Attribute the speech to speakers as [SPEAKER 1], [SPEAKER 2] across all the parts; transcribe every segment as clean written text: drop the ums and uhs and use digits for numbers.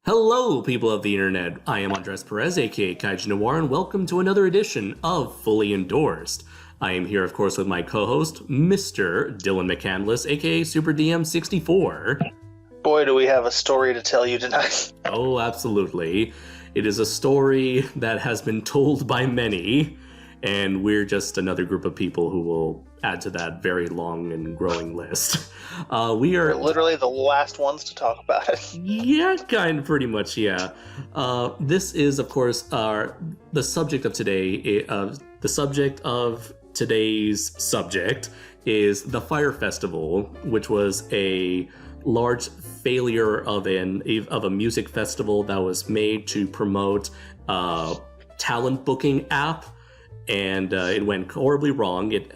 [SPEAKER 1] Hello, people of the internet. I am Andres Perez, aka Kaiju Noir, and welcome to another edition of Fully Endorsed. I am here, of course, with my co-host, Mr. Dylan McCandless, aka Super DM64.
[SPEAKER 2] Boy, do we have a story to tell you tonight.
[SPEAKER 1] Oh, absolutely. It is a story that has been told by many, and we're just another group of people who will add to that very long and growing list. We're
[SPEAKER 2] literally the last ones to talk about it.
[SPEAKER 1] Yeah, pretty much, yeah. This is, of course, the subject of today. The subject of today's subject is the Fyre Festival, which was a large failure of a music festival that was made to promote talent booking app. And it went horribly wrong. It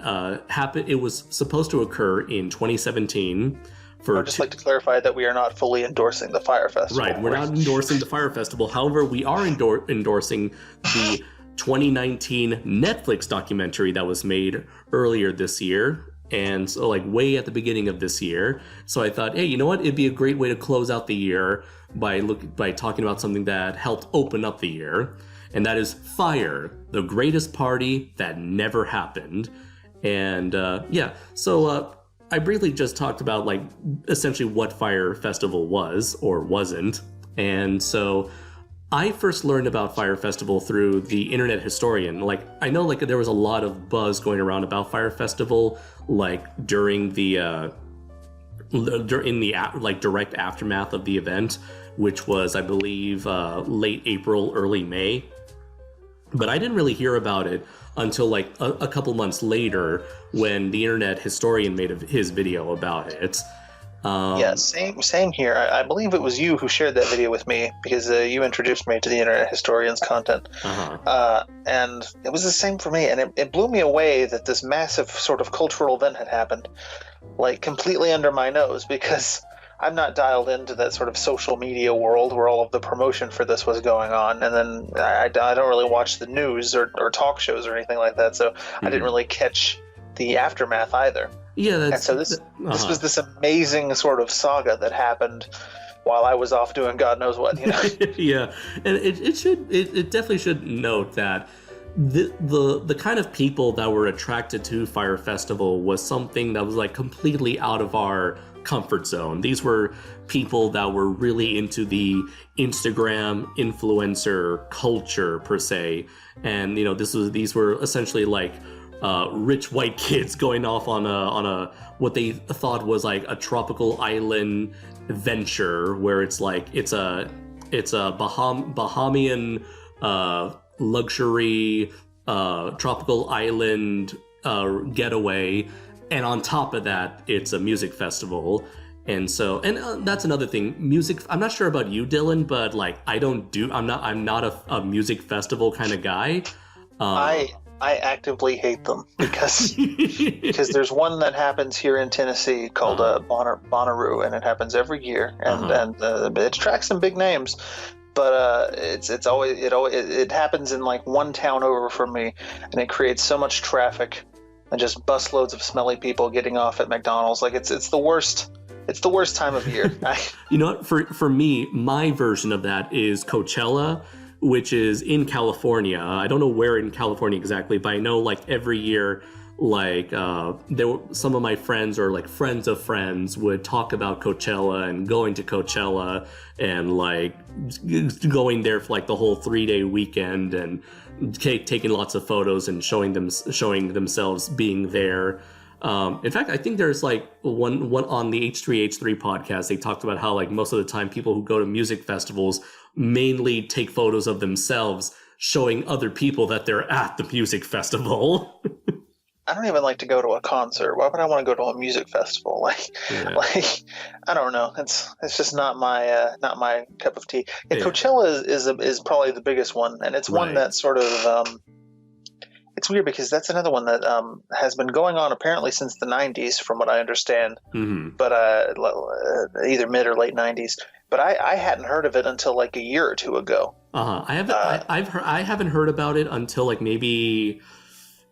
[SPEAKER 1] happened. It was supposed to occur in 2017.
[SPEAKER 2] I'd just like to clarify that we are not fully endorsing the Fyre Festival.
[SPEAKER 1] Right, we're not endorsing the Fyre Festival. However, we are endorsing the 2019 Netflix documentary that was made earlier this year, and so like way at the beginning of this year. So I thought, hey, you know what? It'd be a great way to close out the year by talking about something that helped open up the year. And that is Fyre, the greatest party that never happened. And so I briefly just talked about like essentially what Fyre Festival was or wasn't. And so I first learned about Fyre Festival through the Internet Historian. Like I know like there was a lot of buzz going around about Fyre Festival like during the direct aftermath of the event, which was I believe late April, early May. But I didn't really hear about it until like a couple months later when the Internet Historian made his video about it.
[SPEAKER 2] Yeah, same here. I believe it was you who shared that video with me because you introduced me to the Internet Historian's content. And it was the same for me. And it blew me away that this massive sort of cultural event had happened, like completely under my nose, because I'm not dialed into that sort of social media world where all of the promotion for this was going on. And then I don't really watch the news or talk shows or anything like that. So I didn't really catch the aftermath either.
[SPEAKER 1] Yeah.
[SPEAKER 2] And so this was this amazing sort of saga that happened while I was off doing God knows what, you know?
[SPEAKER 1] Yeah. And it definitely should note that the kind of people that were attracted to Fyre Festival was something that was like completely out of our comfort zone. These were people that were really into the Instagram influencer culture per se, and you know these were essentially like rich white kids going off on a what they thought was like a tropical island venture where it's like it's a Bahamian luxury tropical island getaway. And on top of that, it's a music festival. And so, that's another thing. Music, I'm not sure about you, Dylan, but like, I'm not a music festival kind of guy.
[SPEAKER 2] I actively hate them because there's one that happens here in Tennessee called Bonnaroo, and it happens every year, and it attracts some big names. But it happens in like one town over from me, and it creates so much traffic. And just busloads of smelly people getting off at McDonald's. Like it's the worst. It's the worst time of year.
[SPEAKER 1] You know what? For me, my version of that is Coachella, which is in California. I don't know where in California exactly, but I know like every year, like there were some of my friends or like friends of friends would talk about Coachella and going to Coachella and like going there for like the whole 3-day weekend and taking lots of photos and showing themselves being there. In fact, I think there's like one on the H3H3 podcast. They talked about how like most of the time people who go to music festivals mainly take photos of themselves showing other people that they're at the music festival.
[SPEAKER 2] I don't even like to go to a concert. Why would I want to go to a music festival? Like I don't know. It's just not my cup of tea. Yeah, Coachella is probably the biggest one, and it's one that sort of it's weird because that's another one that has been going on apparently since the 90s, from what I understand. But either mid or late 90s. But I hadn't heard of it until like a year or two ago.
[SPEAKER 1] I haven't heard about it until like maybe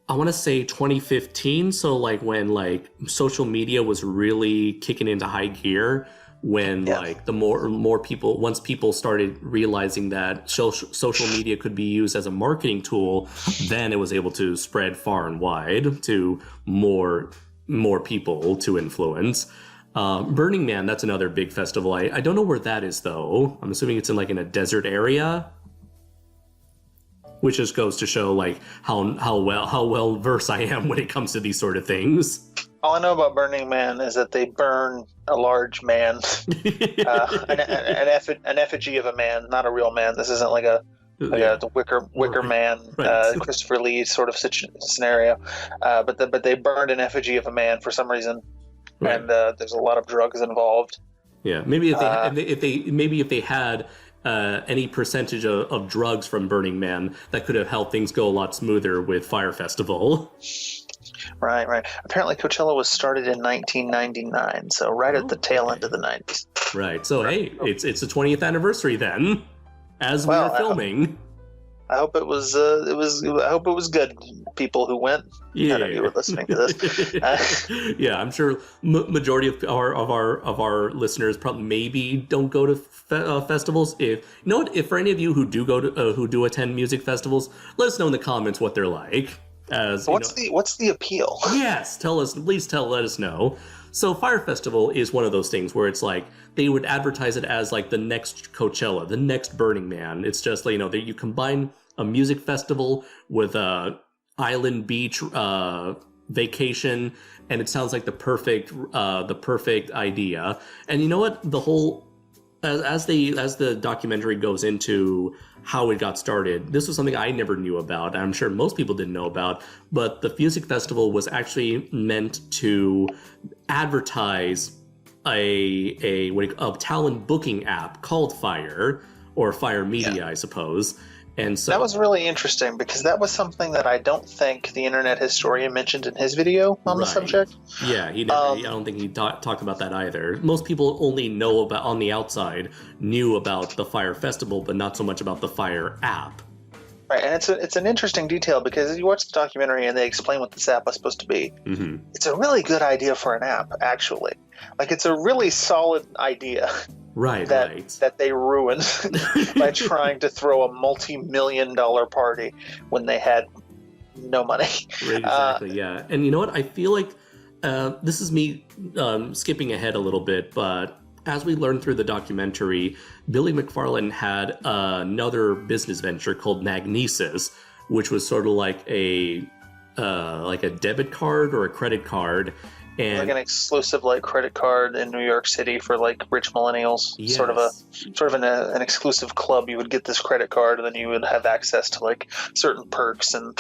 [SPEAKER 1] I want to say 2015. So like when like social media was really kicking into high gear, when like the more people, once people started realizing that social media could be used as a marketing tool, then it was able to spread far and wide to more people to influence. Burning Man, that's another big festival. I don't know where that is though. I'm assuming it's in a desert area, which just goes to show like how well versed I am when it comes to these sort of things.
[SPEAKER 2] All I know about Burning Man is that they burn a large man, an effigy of a man, not a real man. This isn't like the Wicker Man, right. Christopher Lee sort of scenario. But they burned an effigy of a man for some reason, right. And there's a lot of drugs involved. Yeah, maybe if they had any percentage of drugs from Burning Man, that could have helped things go a lot smoother with Fyre Festival. Right. Apparently Coachella was started in 1999, so right at the tail end of the 90s.
[SPEAKER 1] Right. So hey, it's the 20th anniversary then, as we are filming.
[SPEAKER 2] I hope it was good. People who went. Yeah. None of you were listening to this.
[SPEAKER 1] Yeah, I'm sure majority of our listeners probably maybe don't go to festivals. If for any of you who do go to who do attend music festivals, let us know in the comments what they're like.
[SPEAKER 2] What's the appeal?
[SPEAKER 1] Yes, let us know. So Fyre Festival is one of those things where it's like they would advertise it as like the next Coachella, the next Burning Man. It's just like, that you combine a music festival with a island beach vacation, and it sounds like the perfect idea. And you know what? The whole as the documentary goes into how it got started, this was something I never knew about. I'm sure most people didn't know about, but the music festival was actually meant to advertise a talent booking app called Fyre, or Fyre Media, I suppose. And so
[SPEAKER 2] that was really interesting because that was something that I don't think the internet historian mentioned in his video on the subject.
[SPEAKER 1] Yeah, he never, I don't think he talked about that either. Most people only know about, on the outside, knew about the Fyre Festival, but not so much about the Fyre app.
[SPEAKER 2] Right, and it's an interesting detail because you watch the documentary and they explain what this app was supposed to be. Mm-hmm. It's a really good idea for an app, actually. Like, it's a really solid idea.
[SPEAKER 1] Right.
[SPEAKER 2] That they ruined by trying to throw a multi-million-dollar party when they had no money.
[SPEAKER 1] Right, exactly, yeah. And you know what? I feel like this is me skipping ahead a little bit, but as we learned through the documentary, Billy McFarland had another business venture called Magnesis, which was sort of like a debit card or a credit card. And
[SPEAKER 2] like an exclusive credit card in New York City for rich millennials. Yes. Sort of an exclusive club. You would get this credit card and then you would have access to certain perks and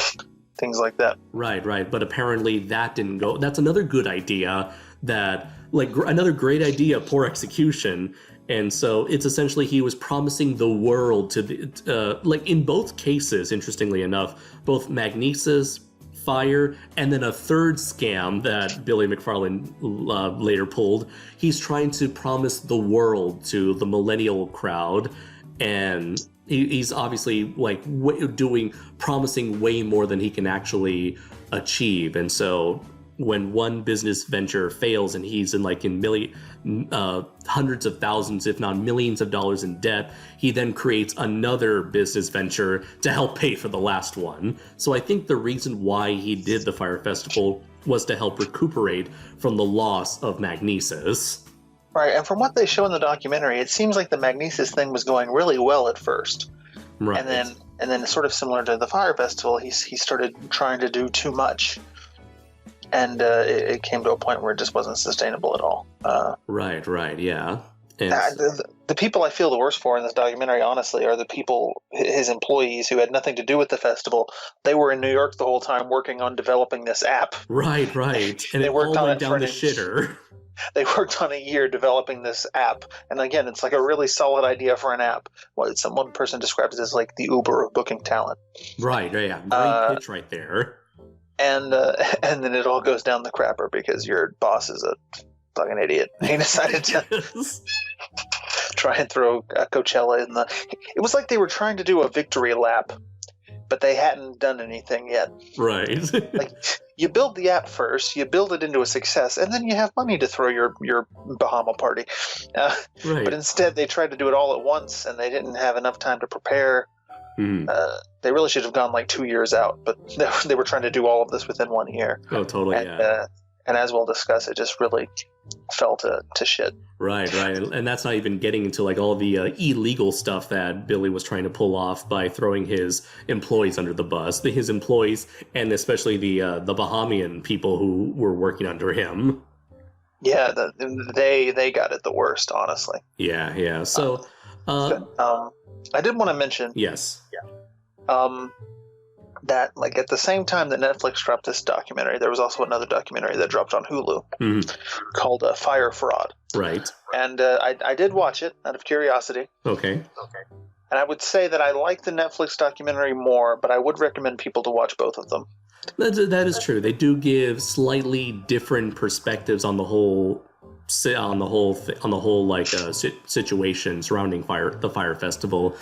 [SPEAKER 2] things like that.
[SPEAKER 1] Right. But apparently that didn't go. That's another good idea another great idea, poor execution. And so it's essentially he was promising the world to the in both cases, interestingly enough, both Magnesis, Fyre, and then a third scam that Billy McFarland later pulled. He's trying to promise the world to the millennial crowd, and he's obviously promising way more than he can actually achieve. And so when one business venture fails and he's in hundreds of thousands, if not millions of dollars in debt, he then creates another business venture to help pay for the last one. So I think the reason why he did the Fyre Festival was to help recuperate from the loss of Magnesis.
[SPEAKER 2] Right, and from what they show in the documentary, it seems like the Magnesis thing was going really well at first. Right. And then sort of similar to the Fyre Festival, he started trying to do too much. And it came to a point where it just wasn't sustainable at all.
[SPEAKER 1] Right, yeah. And
[SPEAKER 2] the people I feel the worst for in this documentary, honestly, are the people, his employees, who had nothing to do with the festival. They were in New York the whole time working on developing this app.
[SPEAKER 1] Right. And they worked on it down the shitter.
[SPEAKER 2] They worked on a year developing this app. And again, it's a really solid idea for an app. One person describes it as the Uber of booking talent.
[SPEAKER 1] Right, yeah. Great pitch right there.
[SPEAKER 2] And then it all goes down the crapper because your boss is a fucking idiot. He decided to try and throw Coachella in the... It was like they were trying to do a victory lap but they hadn't done anything yet.
[SPEAKER 1] Right.
[SPEAKER 2] Like, you build the app first, you build it into a success, and then you have money to throw your Bahama party.
[SPEAKER 1] Right.
[SPEAKER 2] But instead, they tried to do it all at once, and they didn't have enough time to prepare. They really should have gone like 2 years out, but they were trying to do all of this within 1 year.
[SPEAKER 1] Oh, totally, yeah.
[SPEAKER 2] And as we'll discuss, it just really fell to shit.
[SPEAKER 1] Right. And that's not even getting into like all the illegal stuff that Billy was trying to pull off by throwing his employees under the bus. His employees, and especially the Bahamian people who were working under him.
[SPEAKER 2] Yeah, they got it the worst, honestly.
[SPEAKER 1] Yeah. So,
[SPEAKER 2] I did want to mention.
[SPEAKER 1] Yes.
[SPEAKER 2] That like at the same time that Netflix dropped this documentary, there was also another documentary that dropped on Hulu called Fyre Fraud.
[SPEAKER 1] Right.
[SPEAKER 2] And I did watch it out of curiosity.
[SPEAKER 1] Okay.
[SPEAKER 2] And I would say that I like the Netflix documentary more, but I would recommend people to watch both of them.
[SPEAKER 1] That is true. They do give slightly different perspectives on the whole situation surrounding the Fyre Festival.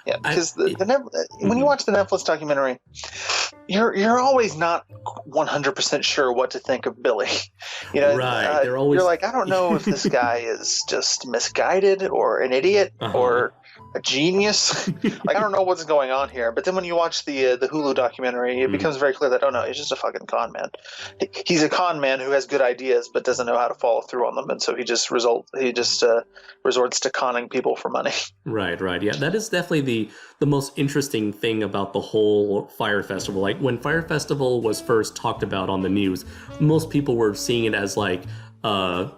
[SPEAKER 2] Yeah, because when you watch the Netflix documentary, you're always not 100% sure what to think of Billy. You know,
[SPEAKER 1] right?
[SPEAKER 2] You're like, I don't know if this guy is just misguided or an idiot or a genius. Like, I don't know what's going on here. But then when you watch the Hulu documentary, it becomes very clear that, oh no, he's just a fucking con man. He's a con man who has good ideas but doesn't know how to follow through on them, and so he just resorts to conning people for money.
[SPEAKER 1] Right. Yeah, that is definitely the most interesting thing about the whole Fyre Festival. Like when Fyre Festival was first talked about on the news, most people were seeing it as like a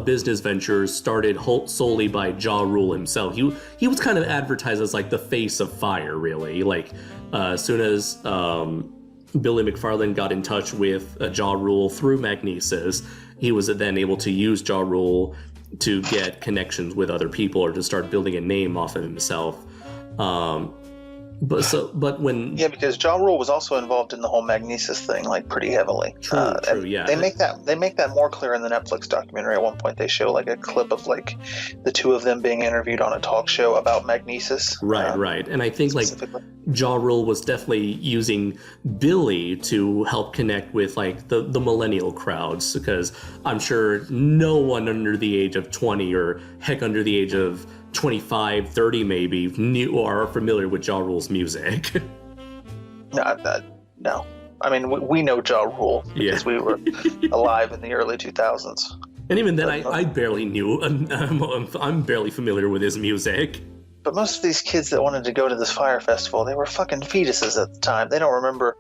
[SPEAKER 1] business venture started solely by Ja Rule himself. He was kind of advertised as like the face of Fyre, really. Like as soon as Billy McFarland got in touch with Ja Rule through Magnesis, he was then able to use Ja Rule to get connections with other people or to start building a name off of himself. Because
[SPEAKER 2] Ja Rule was also involved in the whole Magnesis thing, like pretty heavily.
[SPEAKER 1] True, yeah.
[SPEAKER 2] They make that more clear in the Netflix documentary. At one point, they show like a clip of like the two of them being interviewed on a talk show about Magnesis.
[SPEAKER 1] Right. And I think like Ja Rule was definitely using Billy to help connect with like the millennial crowds, because I'm sure no one under the age of 20 or heck under the age of 25, 30 maybe, knew or are familiar with Ja Rule's music.
[SPEAKER 2] No. I mean, we know Ja Rule because we were alive in the early 2000s.
[SPEAKER 1] And even then, I barely knew. I'm barely familiar with his music.
[SPEAKER 2] But most of these kids that wanted to go to this Fyre Festival, they were fucking fetuses at the time. They don't remember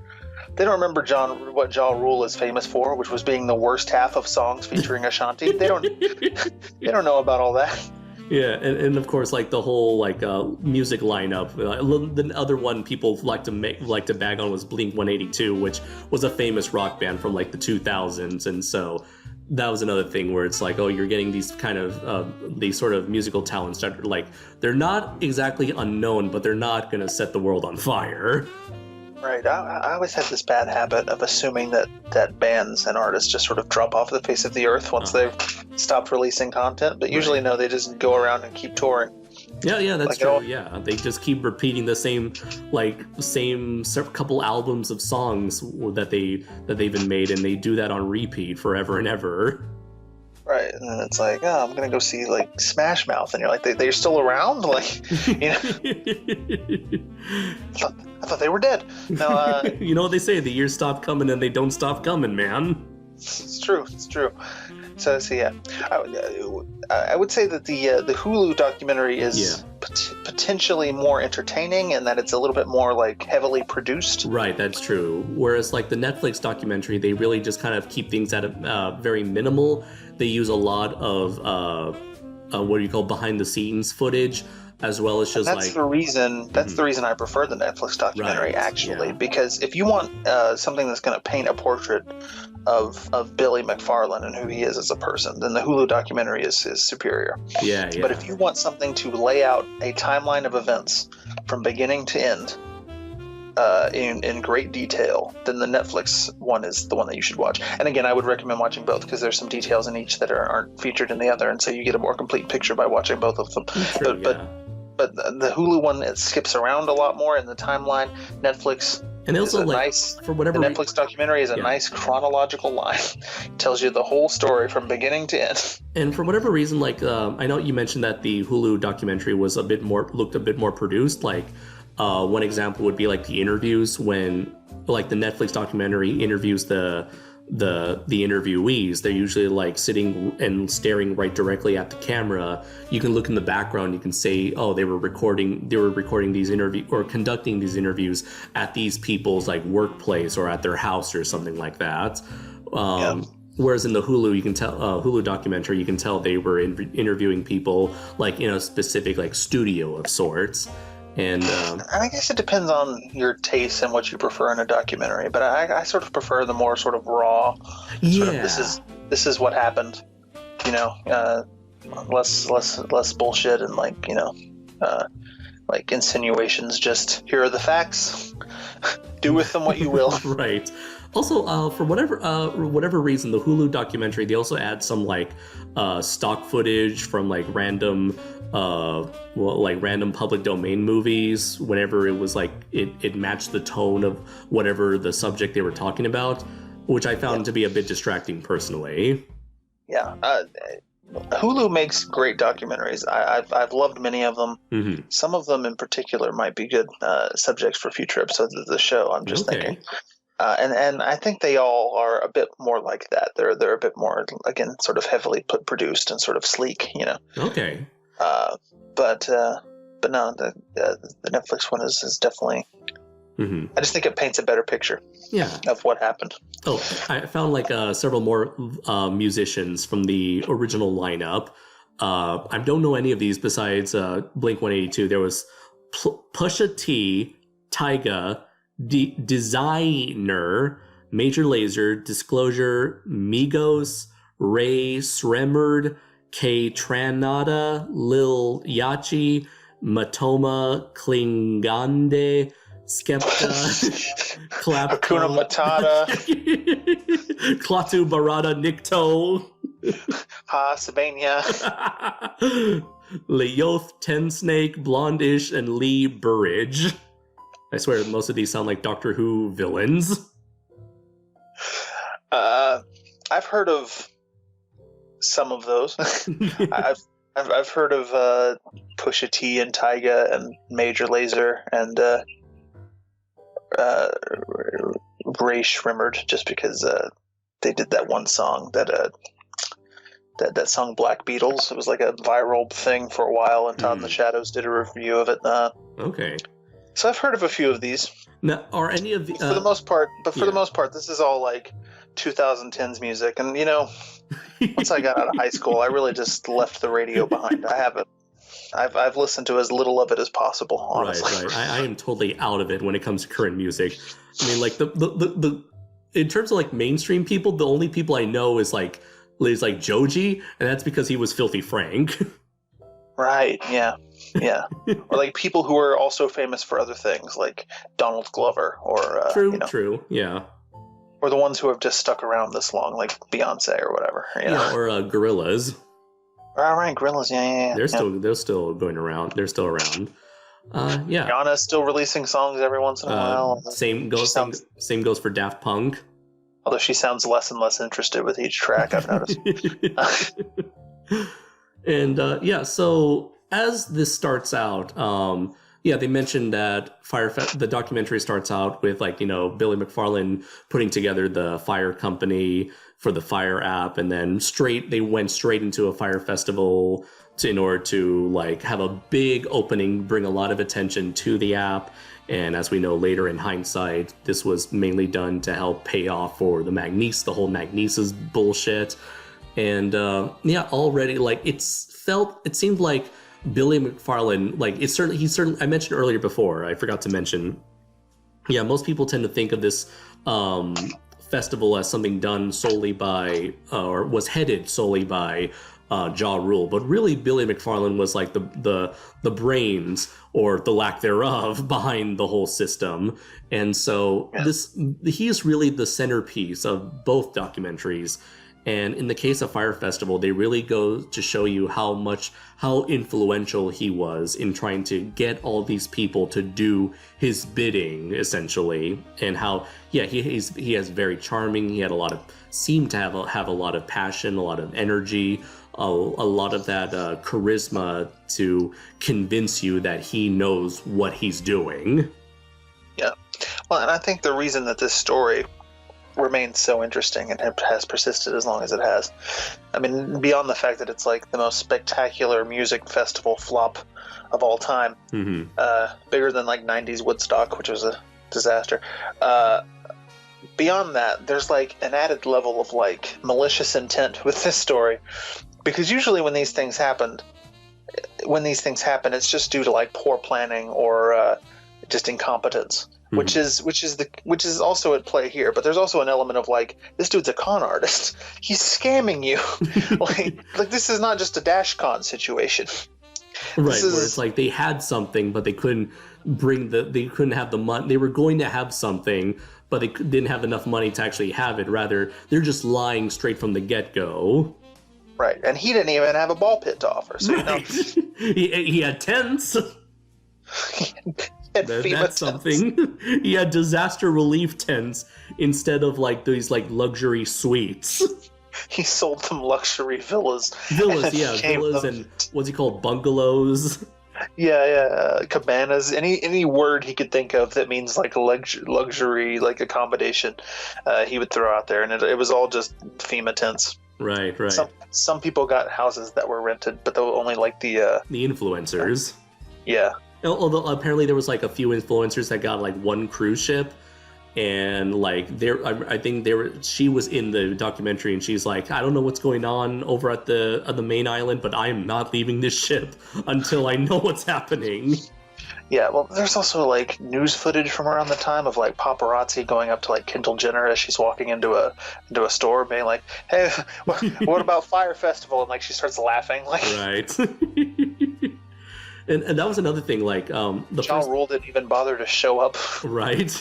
[SPEAKER 2] what Ja Rule is famous for, which was being the worst half of songs featuring Ashanti. They don't know about all that.
[SPEAKER 1] Yeah, and of course, like the whole like music lineup. The other one people like to bag on was Blink-182, which was a famous rock band from like the 2000s, and so that was another thing where it's like, oh, you're getting these kind of these sort of musical talents that are like, they're not exactly unknown, but they're not going to set the world on fire.
[SPEAKER 2] Right. I always had this bad habit of assuming that bands and artists just sort of drop off the face of the earth once they've stopped releasing content. But usually, no, they just go around and keep touring.
[SPEAKER 1] Yeah, that's true. Yeah, they just keep repeating the same couple albums of songs that they've been made, and they do that on repeat forever and ever. Right,
[SPEAKER 2] and then it's like, oh, I'm gonna go see like Smash Mouth, and you're like, they're still around, like, you know. I thought they were dead. No,
[SPEAKER 1] you know what they say: the years stop coming, and they don't stop coming, man.
[SPEAKER 2] It's true. So yeah, I would say that the Hulu documentary is potentially more entertaining, and that it's a little bit more like heavily produced.
[SPEAKER 1] Right, that's true. Whereas like the Netflix documentary, they really just kind of keep things at a very minimal. They use a lot of what do you call behind the scenes footage, as well as just
[SPEAKER 2] that's the reason I prefer the Netflix documentary, actually, because if you want something that's going to paint a portrait of Billy McFarland and who he is as a person, then the Hulu documentary is superior.
[SPEAKER 1] Yeah.
[SPEAKER 2] But if you want something to lay out a timeline of events from beginning to end in great detail, then the Netflix one is the one that you should watch. And again, I would recommend watching both because there's some details in each that aren't featured in the other, and so you get a more complete picture by watching both of them. But but the Hulu one, it skips around a lot more in the timeline. Netflix.
[SPEAKER 1] And also, for whatever
[SPEAKER 2] the Netflix documentary is a nice chronological line. It tells you the whole story from beginning to end. I
[SPEAKER 1] for whatever reason, I know you mentioned that the Hulu documentary was looked a bit more produced. One example would be the interviews when the Netflix documentary interviews the interviewees. They're usually sitting and staring right directly at the camera. You can look in the background. You can say, oh, they were recording these interviews or conducting these interviews at these people's workplace or at their house or something like that. Whereas in the Hulu, you can tell Hulu documentary, you can tell they were interviewing people in a specific studio of sorts. And
[SPEAKER 2] I guess it depends on your taste and what you prefer in a documentary, but I sort of prefer the more sort of raw. Sort of, this is what happened, less bullshit and insinuations. Just here are the facts. Do with them what you will.
[SPEAKER 1] Right. Also, for whatever reason, the Hulu documentary, they also add some stock footage from random random public domain movies whenever it was it matched the tone of whatever the subject they were talking about, which I found to be a bit distracting personally.
[SPEAKER 2] Yeah. Hulu makes great documentaries. I've loved many of them. Mm-hmm. Some of them in particular might be good subjects for future episodes of the show. I'm just thinking. And I think they all are a bit more like that. They're a bit more, again, sort of heavily produced and sort of sleek,
[SPEAKER 1] Okay.
[SPEAKER 2] But no, the Netflix one is definitely. Mm-hmm. I just think it paints a better picture.
[SPEAKER 1] Yeah.
[SPEAKER 2] Of what happened.
[SPEAKER 1] Oh, I found several more musicians from the original lineup. I don't know any of these besides Blink-182. There was Pusha T, Tyga, Designer, Major Lazer, Disclosure, Migos, Ray Sremmurd, K Tranada, Lil Yachty, Matoma, Klingande, Skepta,
[SPEAKER 2] Hakuna Matata,
[SPEAKER 1] Klaatu Barada Nikto,
[SPEAKER 2] Ha Sabania,
[SPEAKER 1] Leoth, Ten Snake, Blondish, and Lee Burridge. I swear most of these sound like Doctor Who villains.
[SPEAKER 2] I've heard of some of those. I've heard of Pusha T and Tyga and Major Lazer and Ray Sremmurd, just because they did that one song that song Black Beatles. It was like a viral thing for a while, and Todd in the Shadows did a review of it.
[SPEAKER 1] Okay.
[SPEAKER 2] So I've heard of a few of these.
[SPEAKER 1] Now, are any of the
[SPEAKER 2] for the most part? But for the most part, this is all 2010s music, and once I got out of high school, I really just left the radio behind. I haven't. I've listened to as little of it as possible, honestly.
[SPEAKER 1] Right. I am totally out of it when it comes to current music. I mean, the in terms of mainstream people, the only people I know is Joji, and that's because he was Filthy Frank.
[SPEAKER 2] Right. Yeah. Or people who are also famous for other things, like Donald Glover, or
[SPEAKER 1] True. Yeah.
[SPEAKER 2] Or the ones who have just stuck around this long, like Beyonce or whatever.
[SPEAKER 1] Or Gorillaz.
[SPEAKER 2] All right, Gorillaz. Yeah.
[SPEAKER 1] They're still going around. They're still around. Yeah.
[SPEAKER 2] Rihanna's still releasing songs every once in a while.
[SPEAKER 1] Same goes for Daft Punk.
[SPEAKER 2] Although she sounds less and less interested with each track, I've noticed.
[SPEAKER 1] And so as this starts out, they mentioned that the documentary starts out with Billy McFarlane putting together the Fyre company for the Fyre app, and then they went straight into a Fyre festival in order to have a big opening, bring a lot of attention to the app. And as we know later in hindsight, this was mainly done to help pay off for the whole Magnesis bullshit. And already it seemed like Billy McFarlane, I mentioned earlier before, I forgot to mention, most people tend to think of this festival as something done solely by, or was headed solely by Ja Rule, but really Billy McFarlane was the brains, or the lack thereof, behind the whole system. And so he is really the centerpiece of both documentaries. And in the case of Fyre Festival, they really go to show you how influential he was in trying to get all these people to do his bidding, essentially, and how he has very charming. He had seemed to have a lot of passion, a lot of energy, a lot of that charisma to convince you that he knows what he's doing.
[SPEAKER 2] Yeah, well, and I think the reason that this story remains so interesting and has persisted as long as it has, I mean, beyond the fact that it's like the most spectacular music festival flop of all time, bigger than like 90s Woodstock, which was a disaster. Beyond that, there's like an added level of like malicious intent with this story, because usually when these things happen, it's just due to like poor planning or just incompetence. Which is also at play here, but there's also an element of like, this dude's a con artist. He's scamming you. like this is not just a DashCon situation.
[SPEAKER 1] Right, where it's like they had something, but they couldn't have the money. They were going to have something, but they didn't have enough money to actually have it. Rather, they're just lying straight from the get-go.
[SPEAKER 2] Right, and he didn't even have a ball pit to offer. So
[SPEAKER 1] right. He had tents. That's something. He had disaster relief tents instead of like these like luxury suites.
[SPEAKER 2] He sold them luxury villas.
[SPEAKER 1] Villas and what's he called, bungalows?
[SPEAKER 2] Yeah, cabanas. Any word he could think of that means like luxury, like accommodation, he would throw out there, and it was all just FEMA tents.
[SPEAKER 1] Right.
[SPEAKER 2] Some people got houses that were rented, but they were only like the
[SPEAKER 1] influencers.
[SPEAKER 2] Yeah.
[SPEAKER 1] Although apparently there was like a few influencers that got like one cruise ship, and like she was in the documentary, and she's like, I don't know what's going on over at the main island, but I am not leaving this ship until I know what's happening.
[SPEAKER 2] Yeah, well, there's also like news footage from around the time of like paparazzi going up to like Kendall Jenner as she's walking into a store, being like, "Hey, what about Fyre Festival?" And like she starts laughing, like
[SPEAKER 1] right. And that was another thing, like
[SPEAKER 2] Ja Rule didn't even bother to show up.
[SPEAKER 1] Right.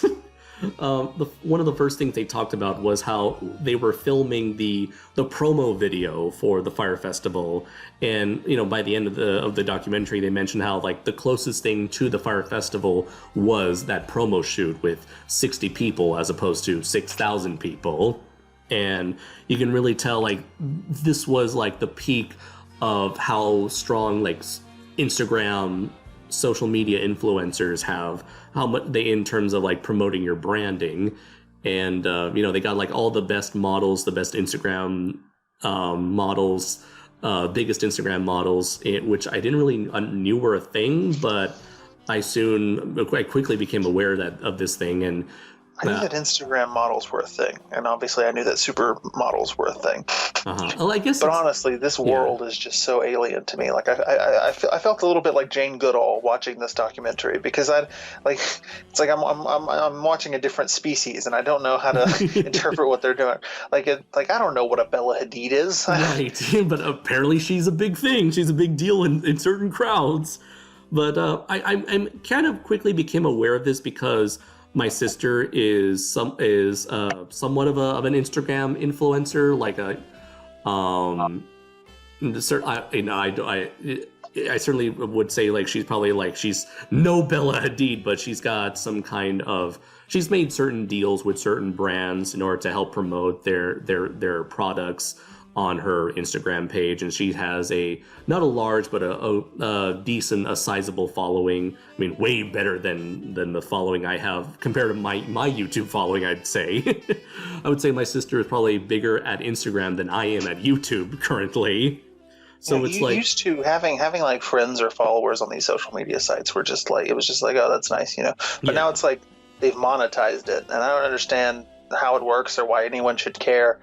[SPEAKER 1] One of the first things they talked about was how they were filming the promo video for the Fyre Festival, and by the end of the documentary, they mentioned how like the closest thing to the Fyre Festival was that promo shoot with 60 people as opposed to 6,000 people, and you can really tell like this was like the peak of how strong like Instagram social media influencers have, how much they in terms of like promoting your branding, and they got like all the best models, the best Instagram models, biggest Instagram models, which I didn't really knew were a thing, but I quickly became aware of this thing, and
[SPEAKER 2] I knew that Instagram models were a thing, and obviously I knew that supermodels were a thing.
[SPEAKER 1] Well, I guess,
[SPEAKER 2] but honestly, this world is just so alien to me. Like I felt a little bit like Jane Goodall watching this documentary, because I'm watching a different species, and I don't know how to interpret what they're doing. Like I don't know what a Bella Hadid is.
[SPEAKER 1] Right, but apparently she's a big thing. She's a big deal in certain crowds. But I kind of quickly became aware of this because my sister is somewhat of an Instagram influencer, like I certainly would say like she's no Bella Hadid, but she's got some kind of, she's made certain deals with certain brands in order to help promote their products on her Instagram page, and she has not a large but a decent, a sizable following. I mean, way better than the following I have compared to my YouTube following, I'd say. I would say my sister is probably bigger at Instagram than I am at YouTube currently. So it's like,
[SPEAKER 2] used to having like friends or followers on these social media sites were just like, it was just like, oh, that's nice, But now it's like they've monetized it, and I don't understand how it works or why anyone should care.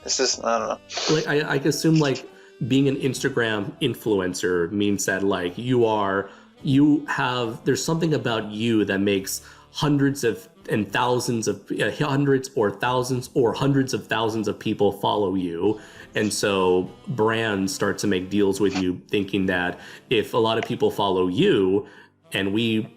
[SPEAKER 2] It's just, I don't know.
[SPEAKER 1] Like I assume like being an Instagram influencer means that like there's something about you that makes hundreds or thousands of thousands of people follow you. And so brands start to make deals with you, thinking that if a lot of people follow you and we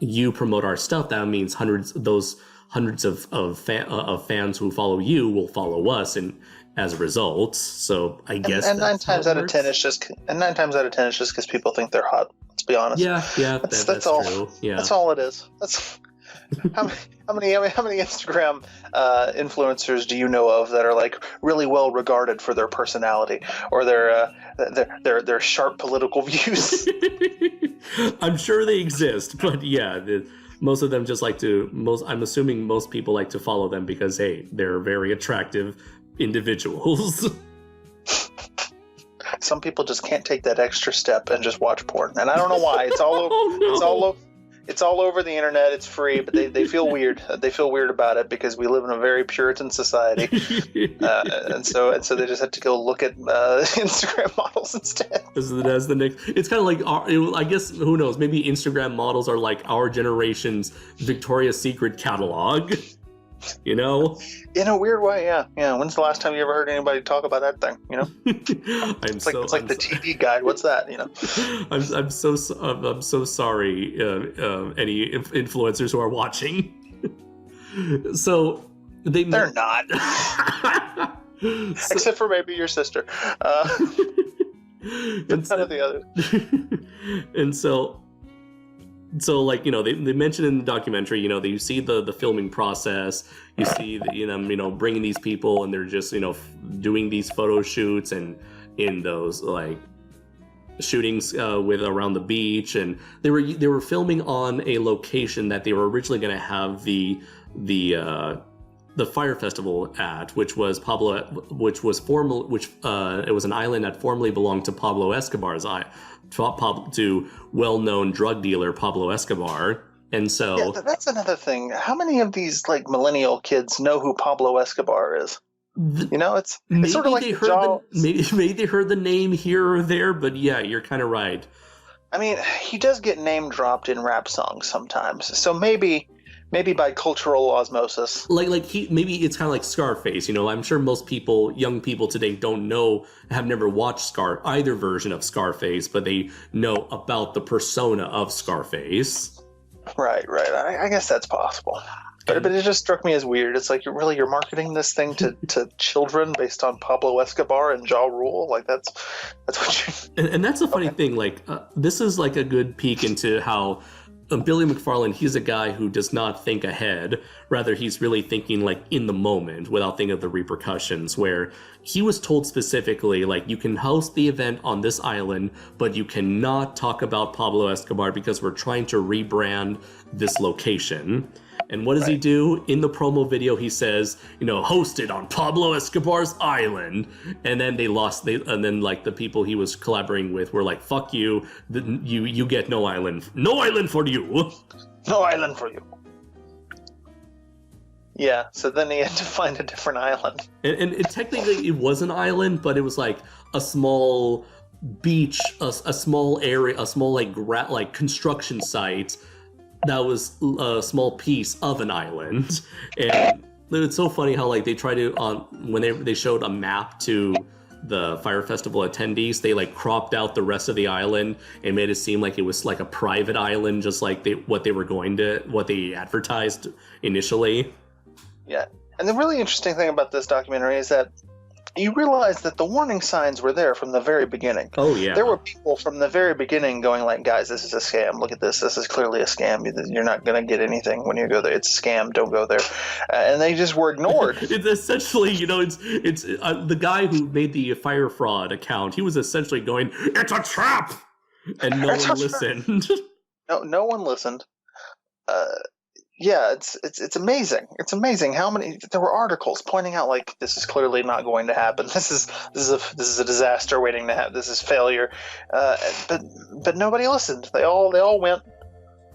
[SPEAKER 1] you promote our stuff, that means hundreds of fans who follow you will follow us, and as a result. So I guess
[SPEAKER 2] and 9 times out of 10 it's just because people think they're hot. Let's be honest.
[SPEAKER 1] Yeah, that's
[SPEAKER 2] all.
[SPEAKER 1] True. Yeah,
[SPEAKER 2] that's all it is. That's how many Instagram influencers do you know of that are like really well regarded for their personality or their sharp political views?
[SPEAKER 1] I'm sure they exist, but yeah, most of them just like to. I'm assuming most people like to follow them because hey, they're very attractive individuals.
[SPEAKER 2] Some people just can't take that extra step and just watch porn, and I don't know why. It's all over. Oh, no. It's all over the internet. It's free, but they feel weird. They feel weird about it because we live in a very Puritan society, and so they just have to go look at Instagram models instead.
[SPEAKER 1] As the next, it's kind of like I guess who knows? Maybe Instagram models are like our generation's Victoria's Secret catalog. You know,
[SPEAKER 2] in a weird way, yeah. When's the last time you ever heard anybody talk about that thing? You know, it's like the TV guide. What's that? You know,
[SPEAKER 1] I'm so sorry. Any influencers who are watching. So
[SPEAKER 2] they're not, except for maybe your sister. None of the others.
[SPEAKER 1] And so like, you know, they mentioned in the documentary, you know, you see the filming process, you see them, bringing these people and they're just, doing these photo shoots and in those like shootings with around the beach, and they were filming on a location that they were originally going to have the Fyre Festival at, which was it was an island that formerly belonged to Pablo Escobar's to well-known drug dealer Pablo Escobar. And so
[SPEAKER 2] that's another thing. How many of these like millennial kids know who Pablo Escobar is? It's sort of like
[SPEAKER 1] maybe they heard the name here or there, but yeah, you're kind of right.
[SPEAKER 2] I mean, he does get name dropped in rap songs sometimes, so maybe by cultural osmosis.
[SPEAKER 1] Maybe it's kind of like Scarface. I'm sure most young people today have never watched either version of Scarface, but they know about the persona of Scarface.
[SPEAKER 2] Right. I guess that's possible. But it just struck me as weird. It's like you're marketing this thing to children based on Pablo Escobar and Ja Rule. Like that's what you.
[SPEAKER 1] And that's a funny thing. Like this is like a good peek into how. Billy McFarland, he's a guy who does not think ahead. Rather, he's really thinking like in the moment without thinking of the repercussions, where he was told specifically, like, you can host the event on this island, but you cannot talk about Pablo Escobar because we're trying to rebrand this location. And what does he do? In the promo video, he says, hosted on Pablo Escobar's island. And then and then like the people he was collaborating with were like, fuck you, you get no island. No island for you.
[SPEAKER 2] No island for you. Yeah, so then he had to find a different island.
[SPEAKER 1] And technically it was an island, but it was like a small beach, a small area, a small like construction site that was a small piece of an island. And it's so funny how like they try to when they showed a map to the Fyre Festival attendees, they like cropped out the rest of the island and made it seem like it was like a private island, just like what they advertised initially.
[SPEAKER 2] Yeah, and the really interesting thing about this documentary is that you realize that the warning signs were there from the very beginning.
[SPEAKER 1] Oh, yeah.
[SPEAKER 2] There were people from the very beginning going like, guys, this is a scam. Look at this. This is clearly a scam. You're not going to get anything when you go there. It's a scam. Don't go there. And they just were ignored.
[SPEAKER 1] It's essentially, it's the guy who made the Fyre fraud account. He was essentially going, it's a trap! And no one listened.
[SPEAKER 2] No one listened. Yeah, it's amazing. It's amazing how many there were articles pointing out like this is clearly not going to happen. This is a disaster waiting to happen. This is failure. But nobody listened. They all went,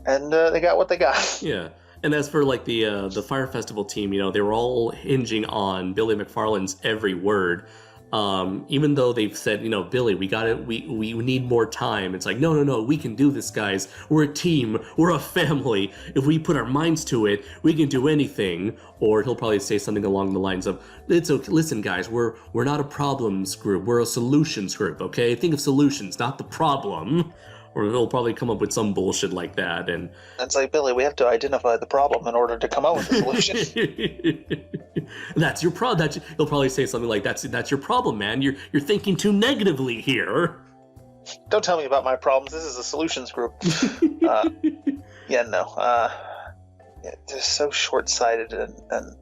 [SPEAKER 2] and they got what they got.
[SPEAKER 1] Yeah. And as for like the Fyre Festival team, they were all hinging on Billy McFarland's every word. Even though they've said, Billy, we need more time. It's like, no, we can do this, guys. We're a team. We're a family. If we put our minds to it, we can do anything. Or he'll probably say something along the lines of, it's okay. Listen, guys, we're not a problems group. We're a solutions group, okay? Think of solutions, not the problem. or he'll probably come up with some bullshit like that. And
[SPEAKER 2] it's like, Billy, we have to identify the problem in order to come up with a solution.
[SPEAKER 1] That's your problem. He'll probably say something like, "That's your problem, man. You're thinking too negatively here."
[SPEAKER 2] Don't tell me about my problems. This is a solutions group. They're so short-sighted, and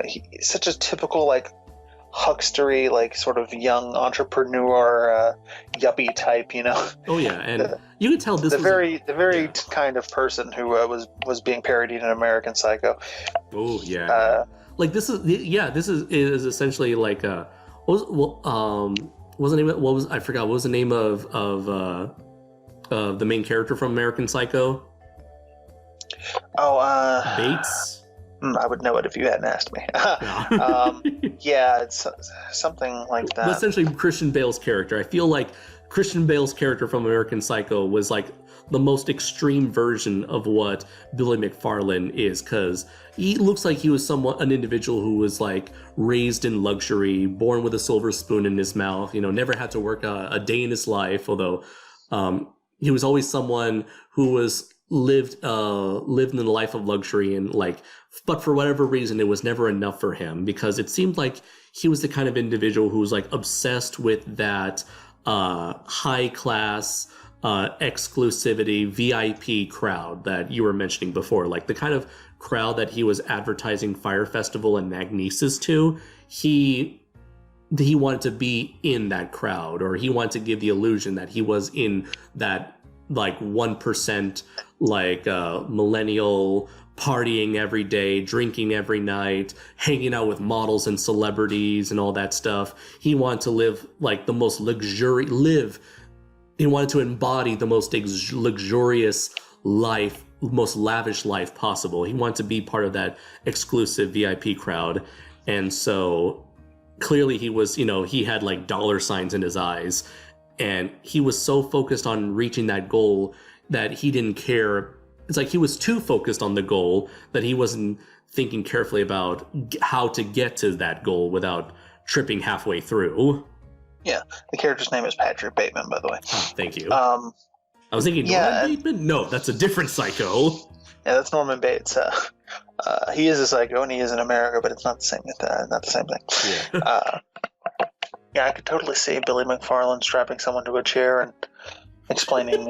[SPEAKER 2] he's such a typical like huckstery, like sort of young entrepreneur, yuppie type,
[SPEAKER 1] Oh yeah, and you can tell this
[SPEAKER 2] the very kind of person who was being parodied in American Psycho.
[SPEAKER 1] Oh yeah, this is essentially like I forgot what was the name of the main character from American Psycho? Bates.
[SPEAKER 2] I would know it if you hadn't asked me. It's something like that.
[SPEAKER 1] But essentially, Christian Bale's character. I feel like Christian Bale's character from American Psycho was like the most extreme version of what Billy McFarlane is, because he looks like he was an individual who was like raised in luxury, born with a silver spoon in his mouth, never had to work a day in his life, although he was always someone who was lived in the life of luxury, and but for whatever reason it was never enough for him, because it seemed like he was the kind of individual who was like obsessed with that high class exclusivity VIP crowd that you were mentioning before, like the kind of crowd that he was advertising Fyre Festival and Magnesis to. He wanted to be in that crowd, or he wanted to give the illusion that he was in that like 1% millennial partying every day, drinking every night, hanging out with models and celebrities and all that stuff. He wanted to live like the most he wanted to embody the most luxurious life, most lavish life possible. He wanted to be part of that exclusive VIP crowd. And so clearly he was, he had like dollar signs in his eyes, and he was so focused on reaching that goal that he didn't care. It's like he was too focused on the goal that he wasn't thinking carefully about how to get to that goal without tripping halfway through.
[SPEAKER 2] Yeah, the character's name is Patrick Bateman, by the way.
[SPEAKER 1] Oh, thank you. I was thinking Norman Bateman? No, that's a different Psycho.
[SPEAKER 2] Yeah, that's Norman Bates. He is a psycho, and he is in America, but it's not the same. Not the same thing. Yeah. I could totally see Billy McFarlane strapping someone to a chair and explaining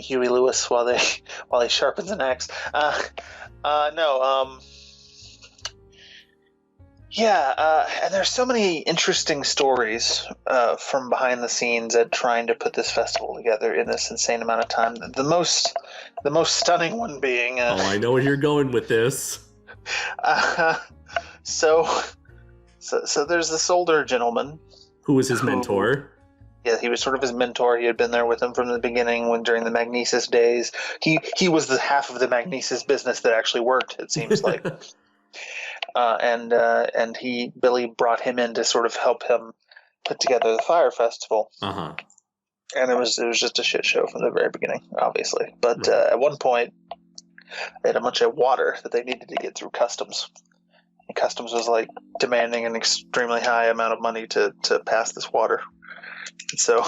[SPEAKER 2] Huey Lewis while he sharpens an axe. And there's so many interesting stories from behind the scenes at trying to put this festival together in this insane amount of time. The most stunning one being...
[SPEAKER 1] I know where you're going with this.
[SPEAKER 2] So there's this older gentleman.
[SPEAKER 1] Who was his mentor?
[SPEAKER 2] Yeah, he was sort of his mentor. He had been there with him from the beginning during the Magnesis days. He was the half of the Magnesis business that actually worked, it seems like. And Billy brought him in to sort of help him put together the Fyre Festival.
[SPEAKER 1] Uh-huh.
[SPEAKER 2] And it was just a shit show from the very beginning, obviously. But at one point, they had a bunch of water that they needed to get through customs. And customs was like demanding an extremely high amount of money to pass this water. And so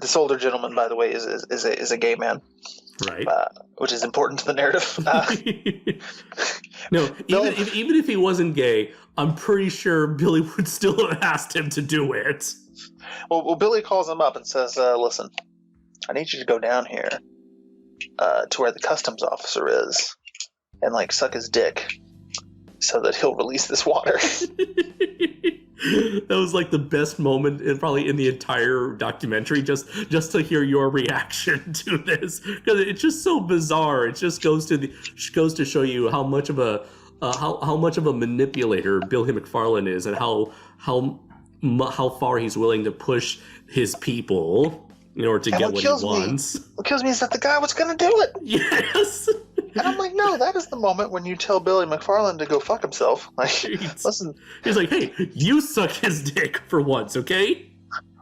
[SPEAKER 2] this older gentleman, by the way, is a gay man.
[SPEAKER 1] Right.
[SPEAKER 2] Which is important to the narrative.
[SPEAKER 1] No, even if he wasn't gay, I'm pretty sure Billy would still have asked him to do it.
[SPEAKER 2] Well, Billy calls him up and says, listen, I need you to go down here to where the customs officer is and suck his dick so that he'll release this water.
[SPEAKER 1] That was the best moment probably in the entire documentary, just to hear your reaction to this, because it's just so bizarre. It just goes to show you how much of a manipulator Billy McFarlane is, and how far he's willing to push his people in order to get what he wants.
[SPEAKER 2] What kills me is that the guy was going to do it.
[SPEAKER 1] Yes.
[SPEAKER 2] And I'm like, no, that is the moment when you tell Billy McFarlane to go fuck himself. Listen.
[SPEAKER 1] He's like, hey, you suck his dick for once, okay?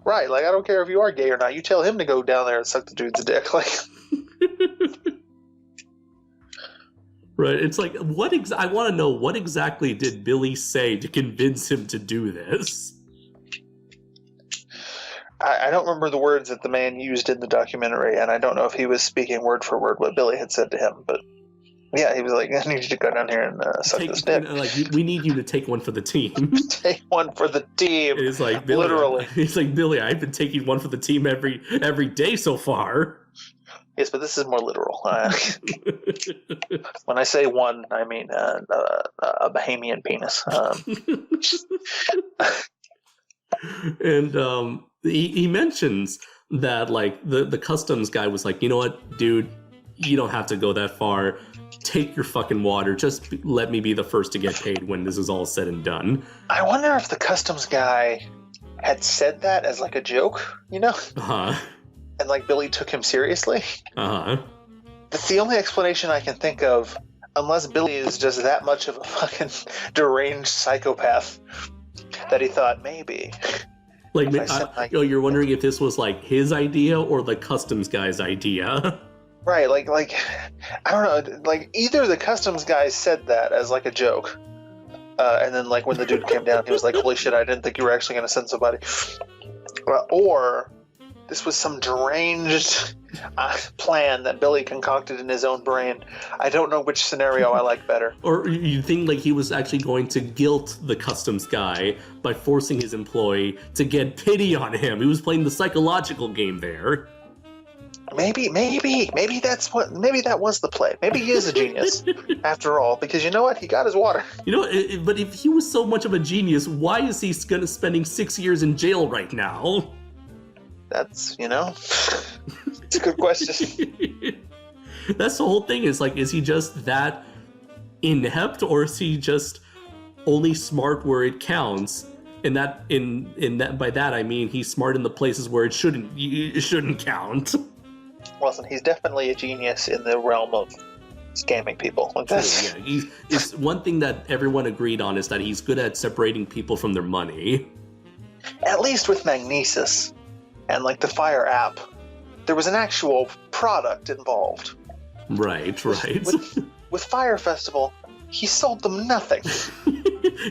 [SPEAKER 2] Right, I don't care if you are gay or not. You tell him to go down there and suck the dude's dick.
[SPEAKER 1] Right, it's like, I want to know, what exactly did Billy say to convince him to do this?
[SPEAKER 2] I don't remember the words that the man used in the documentary, and I don't know if he was speaking word for word what Billy had said to him, but yeah, he was like, I need you to go down here and suck this dick.
[SPEAKER 1] We need you to take one for the team.
[SPEAKER 2] Take one for the team.
[SPEAKER 1] It's like, Billy, literally. He's like, Billy, I've been taking one for the team every day so far.
[SPEAKER 2] Yes, but this is more literal. When I say one, I mean a Bahamian penis.
[SPEAKER 1] And he mentions that like the customs guy was like, you know what, dude, you don't have to go that far. Take your fucking water. Just let me be the first to get paid when this is all said and done.
[SPEAKER 2] I wonder if the customs guy had said that as like a joke, you know?
[SPEAKER 1] Uh-huh.
[SPEAKER 2] And like Billy took him seriously.
[SPEAKER 1] Uh-huh.
[SPEAKER 2] That's the only explanation I can think of, unless Billy is just that much of a fucking deranged psychopath that he thought maybe.
[SPEAKER 1] Like, you're wondering if this was like his idea or the customs guy's idea.
[SPEAKER 2] Right, like I don't know, like either the customs guy said that as like a joke, and then like when the dude came down, he was like, "Holy shit, I didn't think you were actually going to send somebody," or this was some deranged plan that Billy concocted in his own brain. I don't know which scenario I like better.
[SPEAKER 1] Or you think like he was actually going to guilt the customs guy by forcing his employee to get pity on him. He was playing the psychological game there.
[SPEAKER 2] Maybe that was the play. Maybe he is a genius after all, because you know what? He got his water.
[SPEAKER 1] You know, but if he was so much of a genius, why is he spending 6 years in jail right now?
[SPEAKER 2] That's, it's a good question.
[SPEAKER 1] That's the whole thing, is like, is he just that inept, or is he just only smart where it counts? And that by that I mean he's smart in the places where it shouldn't count.
[SPEAKER 2] Listen, he's definitely a genius in the realm of scamming people. Like this.
[SPEAKER 1] Yeah, it's one thing that everyone agreed on is that he's good at separating people from their money.
[SPEAKER 2] At least with Magnesis and like the Fyre app, there was an actual product involved.
[SPEAKER 1] Right.
[SPEAKER 2] With Fyre Festival, he sold them nothing.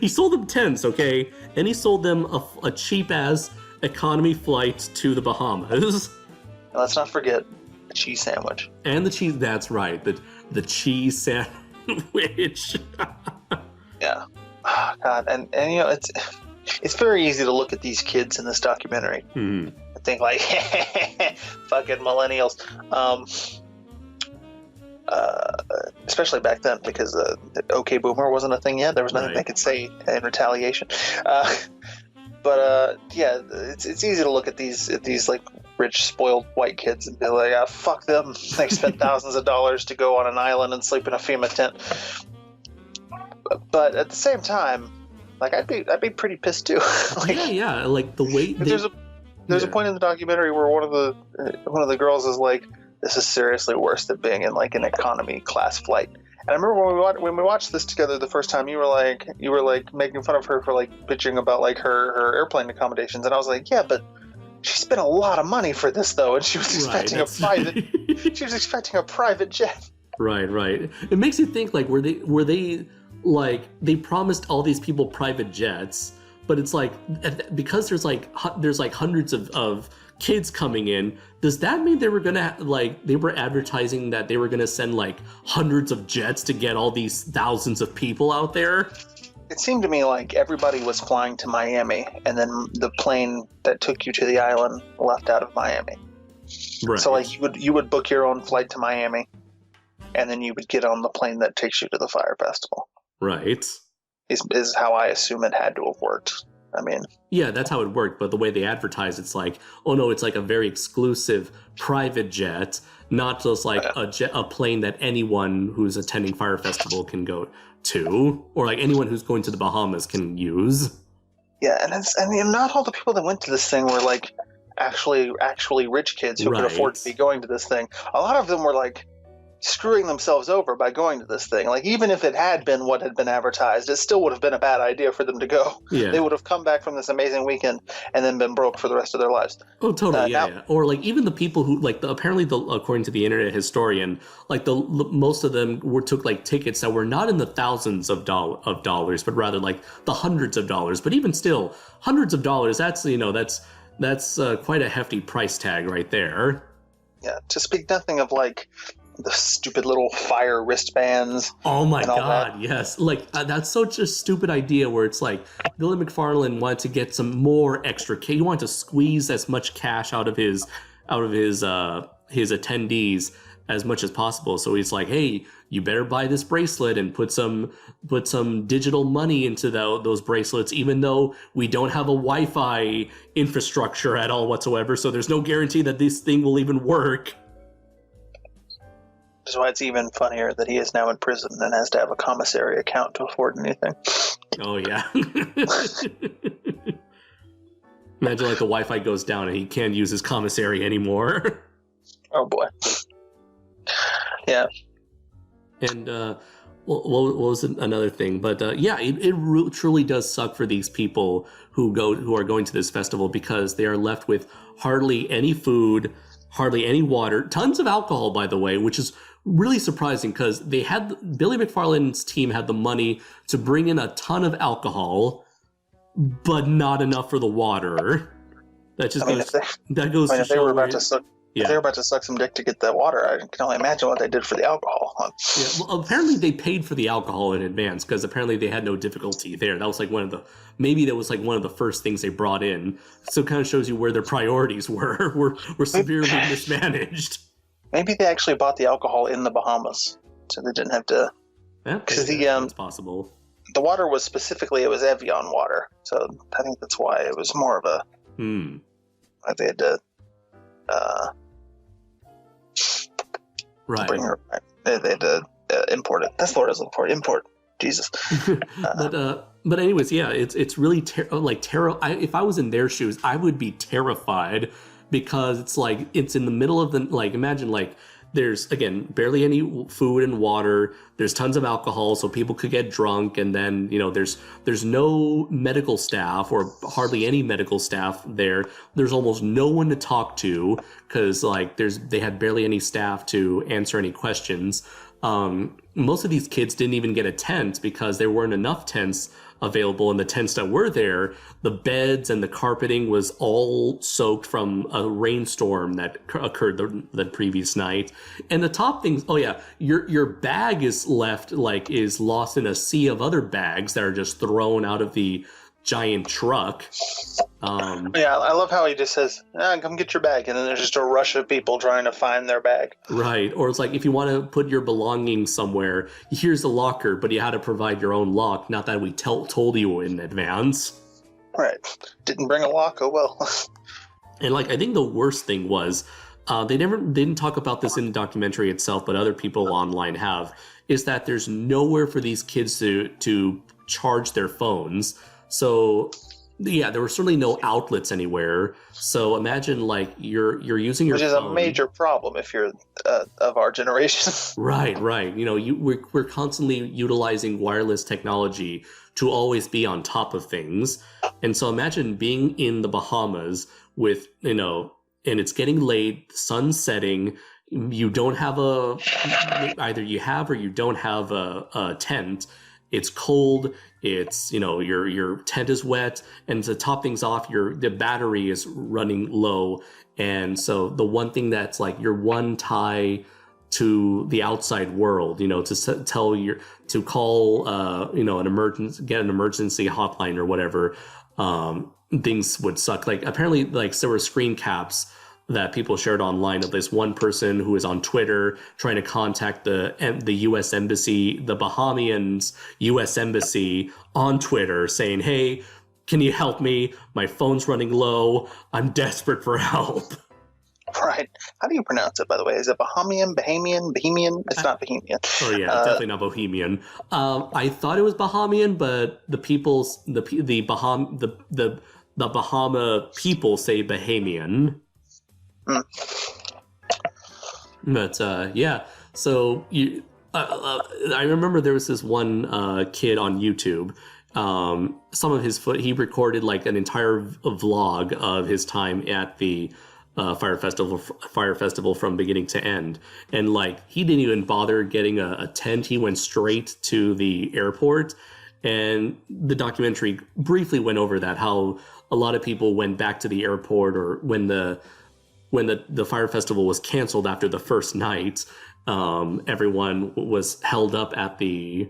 [SPEAKER 1] He sold them tents, okay? And he sold them a cheap-ass economy flight to the Bahamas.
[SPEAKER 2] And let's not forget the cheese sandwich.
[SPEAKER 1] And the cheese, that's right, the cheese sandwich.
[SPEAKER 2] Yeah. Oh, God, and it's very easy to look at these kids in this documentary and think like, fucking millennials. Especially back then, because OK Boomer wasn't a thing yet. There was nothing they could say in retaliation. But yeah, it's easy to look at these like rich, spoiled white kids and be like, fuck them. They spent thousands of dollars to go on an island and sleep in a FEMA tent. But at the same time, like I'd be pretty pissed too. Like,
[SPEAKER 1] yeah. Like the way
[SPEAKER 2] there's a point in the documentary where one of the girls is like, "This is seriously worse than being in like an economy class flight." And I remember when we watched this together the first time, you were like making fun of her for like bitching about like her airplane accommodations, and I was like, yeah, but she spent a lot of money for this though, and she was expecting a private jet. Right.
[SPEAKER 1] It makes you think like were they like they promised all these people private jets, but it's like because there's like hundreds of kids coming in, does that mean they were gonna they were advertising that they were gonna send like hundreds of jets to get all these thousands of people out there?
[SPEAKER 2] It seemed to me like everybody was flying to Miami, and then the plane that took you to the island left out of Miami.
[SPEAKER 1] Right.
[SPEAKER 2] So like you would book your own flight to Miami, and then you would get on the plane that takes you to the Fyre Festival.
[SPEAKER 1] Right.
[SPEAKER 2] Is how I assume it had to have worked. I mean,
[SPEAKER 1] yeah, that's how it worked. But the way they advertise, it's like, oh no, it's like a very exclusive private jet, not just like a plane that anyone who's attending Fyre Festival can go to, or like anyone who's going to the Bahamas can use.
[SPEAKER 2] Yeah, and not all the people that went to this thing were like actually rich kids who could afford to be going to this thing. A lot of them were like screwing themselves over by going to this thing. Like, even if it had been what had been advertised, it still would have been a bad idea for them to go.
[SPEAKER 1] Yeah.
[SPEAKER 2] They would have come back from this amazing weekend and then been broke for the rest of their lives.
[SPEAKER 1] Oh, totally. Yeah. Or like even the people who like according to the internet historian, like most of them took like tickets that were not in the thousands of dollars, but rather like the hundreds of dollars. But even still, hundreds of dollars, that's That's quite a hefty price tag right there.
[SPEAKER 2] Yeah, to speak nothing of like the stupid little Fyre wristbands.
[SPEAKER 1] Oh my god, yes. Like that's such a stupid idea where it's like Billy McFarlane wanted to get some more extra cash. He wanted to squeeze as much cash out of his attendees as much as possible. So he's like, "Hey, you better buy this bracelet and put some digital money into those bracelets, even though we don't have a Wi-Fi infrastructure at all whatsoever. So there's no guarantee that this thing will even work."
[SPEAKER 2] Which is why it's even funnier that he is now in prison and has to have a commissary account to afford anything.
[SPEAKER 1] Oh, yeah. Imagine like the Wi-Fi goes down and he can't use his commissary anymore.
[SPEAKER 2] Oh, boy. Yeah.
[SPEAKER 1] And what was another thing? But it truly does suck for these people who are going to this festival because they are left with hardly any food, hardly any water, tons of alcohol, by the way, which is really surprising because Billy McFarlane's team had the money to bring in a ton of alcohol, but not enough for the water. That just goes to show.
[SPEAKER 2] If they were about to suck some dick to get that water, I can only imagine what they did for the alcohol.
[SPEAKER 1] Yeah, well, apparently they paid for the alcohol in advance because apparently they had no difficulty there. That was like one of the first things they brought in. So it kind of shows you where their priorities were severely mismanaged.
[SPEAKER 2] Maybe they actually bought the alcohol in the Bahamas, so they didn't have to. Because
[SPEAKER 1] it's possible.
[SPEAKER 2] The water was specifically, it was Evian water, so I think that's why it was more of a. They had to.
[SPEAKER 1] Right.
[SPEAKER 2] They had to import it. That's the word I was looking for. Import. Jesus.
[SPEAKER 1] But anyways, yeah, it's really if I was in their shoes, I would be terrified because it's like it's in the middle of imagine like there's again barely any food and water. There's tons of alcohol, so people could get drunk, and then there's no medical staff or hardly any medical staff there. There's almost no one to talk to because they had barely any staff to answer any questions. Most of these kids didn't even get a tent because there weren't enough tents available, and the tents that were there, the beds and the carpeting was all soaked from a rainstorm that occurred the previous night. And the top things, your bag is lost in a sea of other bags that are just thrown out of the giant truck.
[SPEAKER 2] I love how he just says, come get your bag, and then there's just a rush of people trying to find their bag.
[SPEAKER 1] Right. Or it's like if you want to put your belongings somewhere, here's the locker, but you had to provide your own lock, not that we told you in advance.
[SPEAKER 2] Right. Didn't bring a lock, oh well.
[SPEAKER 1] And I think the worst thing was they didn't talk about this in the documentary itself, but other people online have, is that there's nowhere for these kids to charge their phones. So yeah, there were certainly no outlets anywhere. So imagine you're using your phone. Which is
[SPEAKER 2] a major problem if you're of our generation. Right.
[SPEAKER 1] We're constantly utilizing wireless technology to always be on top of things. And so imagine being in the Bahamas with, and it's getting late, the sun's setting, you don't have either you have or you don't have a tent. It's cold. It's your tent is wet, and to top things off, the battery is running low, and so the one thing that's your one tie to the outside world, to call an emergency, get an emergency hotline or whatever, things would suck. Apparently there were screen caps that people shared online of this one person who is on Twitter trying to contact the U.S. Embassy, the Bahamians U.S. Embassy on Twitter saying, "Hey, can you help me? My phone's running low. I'm desperate for help."
[SPEAKER 2] Right. How do you pronounce it, by the way? Is it Bahamian? It's not Bohemian.
[SPEAKER 1] Oh yeah, definitely not Bohemian. I thought it was Bahamian, but the Bahama people say Bahamian. But so I remember there was this one kid on YouTube. Some of he recorded an entire vlog of his time at the Fyre Festival from beginning to end, and he didn't even bother getting a tent. He went straight to the airport. And the documentary briefly went over that, how a lot of people went back to the airport, or when the Fyre Festival was canceled after the first night, everyone was held up at the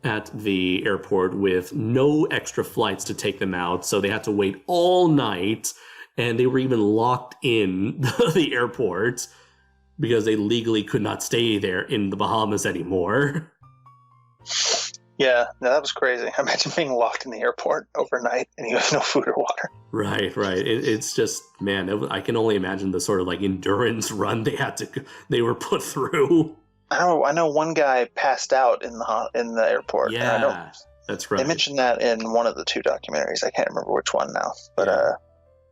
[SPEAKER 1] airport with no extra flights to take them out, so they had to wait all night, and they were even locked in the airport because they legally could not stay there in the Bahamas anymore.
[SPEAKER 2] Yeah, no, that was crazy. Imagine being locked in the airport overnight and you have no food or water.
[SPEAKER 1] Right. It's just, man, I can only imagine the sort of like endurance run they were put through.
[SPEAKER 2] I know one guy passed out in the airport.
[SPEAKER 1] Yeah, that's right.
[SPEAKER 2] They mentioned that in one of the two documentaries. I can't remember which one now, but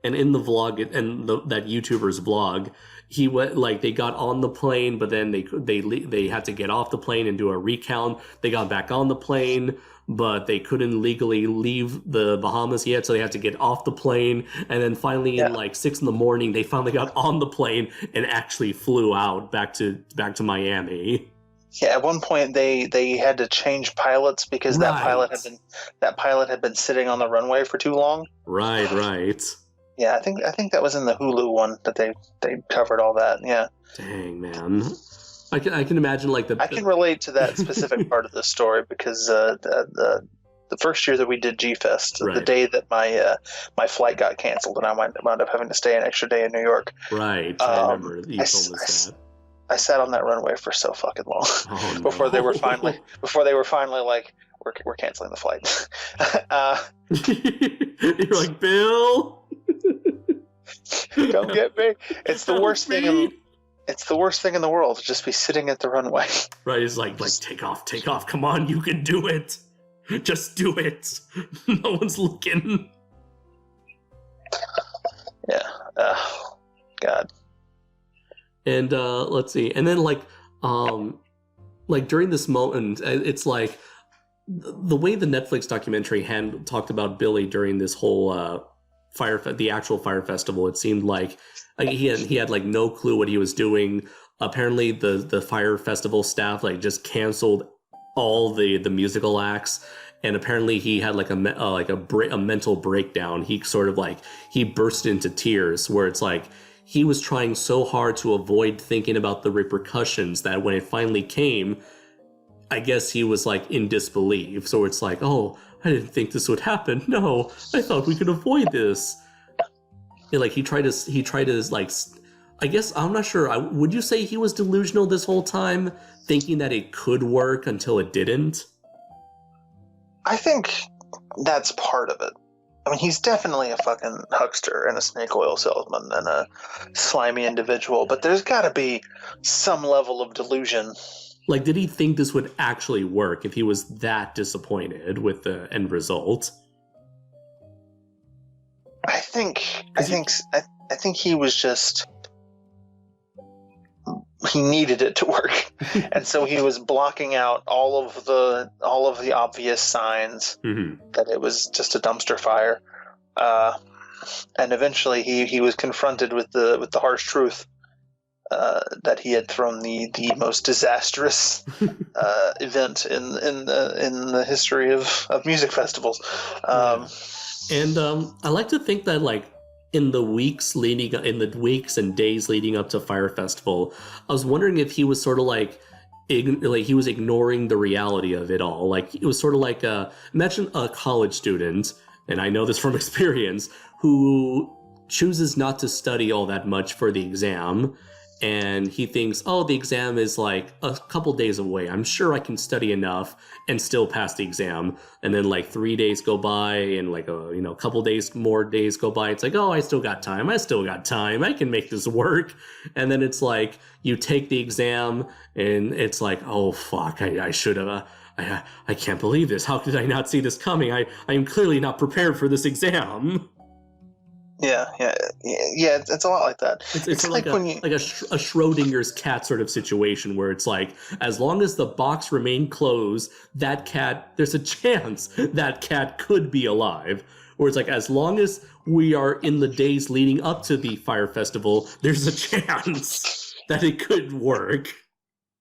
[SPEAKER 1] and in the vlog, and that YouTuber's vlog, he went, like, they got on the plane, but then they had to get off the plane and do a recount. They got back on the plane, but they couldn't legally leave the Bahamas yet, so they had to get off the plane. And then finally, in like 6 a.m, they finally got on the plane and actually flew out back to Miami.
[SPEAKER 2] Yeah, at one point they had to change pilots because that pilot had been sitting on the runway for too long.
[SPEAKER 1] Right.
[SPEAKER 2] Yeah, I think that was in the Hulu one that they covered all that. Yeah. Dang,
[SPEAKER 1] man. I can imagine like
[SPEAKER 2] I can relate to that specific part of the story because the first year that we did G-Fest, the day that my flight got canceled and I wound up having to stay an extra day in New York.
[SPEAKER 1] Right. I remember you told us that.
[SPEAKER 2] I sat on that runway for so fucking long before they were finally like, we're canceling the flight.
[SPEAKER 1] You're like, Bill,
[SPEAKER 2] come get me. It's the worst thing. It's the worst thing in the world to just be sitting at the runway.
[SPEAKER 1] Right, it's like take off. Come on, you can do it. Just do it. No one's looking.
[SPEAKER 2] Yeah. God.
[SPEAKER 1] And let's see. And then like during this moment, it's like the way the Netflix documentary talked about Billy during this whole the actual Fyre Festival, it seemed like he had like no clue what he was doing. Apparently the Fyre Festival staff like just canceled all the musical acts, and apparently he had like a mental breakdown. He sort of like he burst into tears, where it's like he was trying so hard to avoid thinking about the repercussions that when it finally came, I guess he was like in disbelief. So it's like, oh, I didn't think this would happen. No, I thought we could avoid this. And like he tried to like, I guess, I'm not sure. Would you say he was delusional this whole time, thinking that it could work until it didn't?
[SPEAKER 2] I think that's part of it. I mean, he's definitely a fucking huckster and a snake oil salesman and a slimy individual, but there's got to be some level of delusion.
[SPEAKER 1] Like, did he think this would actually work if he was that disappointed with the end result?
[SPEAKER 2] I think he was just, he needed it to work. And so he was blocking out all of the obvious signs that it was just a dumpster fire. And eventually he was confronted with the harsh truth that he had thrown the most disastrous event in the history of music festivals.
[SPEAKER 1] And I like to think that like in the weeks and days leading up to Fyre Festival, I was wondering if he was sort of like he was ignoring the reality of it all. Like it was sort of like imagine a college student, and I know this from experience, who chooses not to study all that much for the exam. And he thinks, oh, the exam is like a couple days away. I'm sure I can study enough and still pass the exam. And then like 3 days go by and like a couple more days go by. It's like, oh, I still got time. I can make this work. And then it's like you take the exam and it's like, oh, fuck, I should have. I can't believe this. How did I not see this coming? I am clearly not prepared for this exam.
[SPEAKER 2] Yeah. It's a lot like that.
[SPEAKER 1] It's like a Schrodinger's cat sort of situation where it's like, as long as the box remained closed, there's a chance that cat could be alive. Or it's like, as long as we are in the days leading up to the Fyre Festival, there's a chance that it could work.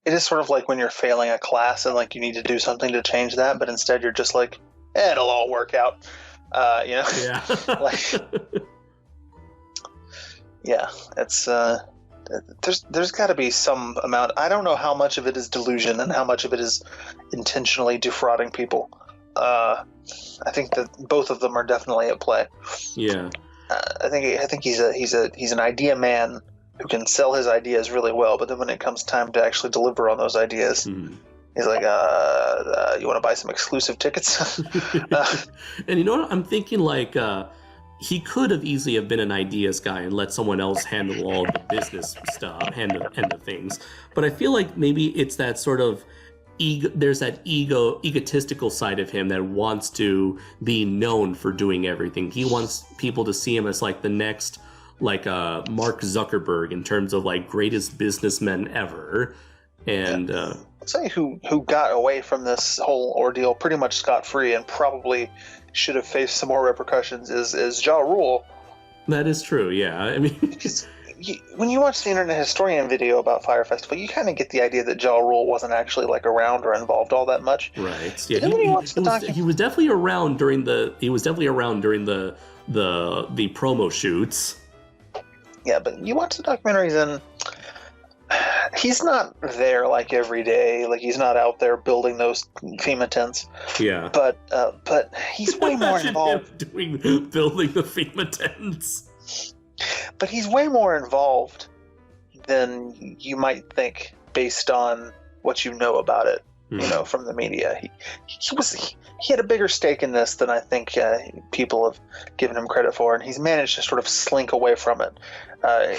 [SPEAKER 2] It is sort of like when you're failing a class and like you need to do something to change that, but instead you're just like, it'll all work out.
[SPEAKER 1] Yeah.
[SPEAKER 2] Yeah, it's there's got to be some amount. I don't know how much of it is delusion and how much of it is intentionally defrauding people. I think that both of them are definitely at play.
[SPEAKER 1] Yeah.
[SPEAKER 2] I think he's an idea man who can sell his ideas really well, but then when it comes time to actually deliver on those ideas, he's like, you want to buy some exclusive tickets?
[SPEAKER 1] And you know what? I'm thinking like he could have easily have been an ideas guy and let someone else handle all the business stuff, end of things. But I feel like maybe it's that sort of there's that egotistical side of him that wants to be known for doing everything. He wants people to see him as like the next like Mark Zuckerberg in terms of like greatest businessman ever. And
[SPEAKER 2] I'll tell you who got away from this whole ordeal pretty much scot-free and probably should have faced some more repercussions is Ja Rule.
[SPEAKER 1] That is true, yeah. I mean,
[SPEAKER 2] because when you watch the Internet Historian video about Fyre Festival, you kind of get the idea that Ja Rule wasn't actually like around or involved all that much.
[SPEAKER 1] Right. Yeah. He was definitely around during the promo shoots.
[SPEAKER 2] Yeah, but you watch the documentaries and he's not there like every day. Like he's not out there building those FEMA tents.
[SPEAKER 1] Yeah.
[SPEAKER 2] But he's way more involved
[SPEAKER 1] building the FEMA tents.
[SPEAKER 2] But he's way more involved than you might think based on what you know about it, from the media. He had a bigger stake in this than I think people have given him credit for, and he's managed to sort of slink away from it.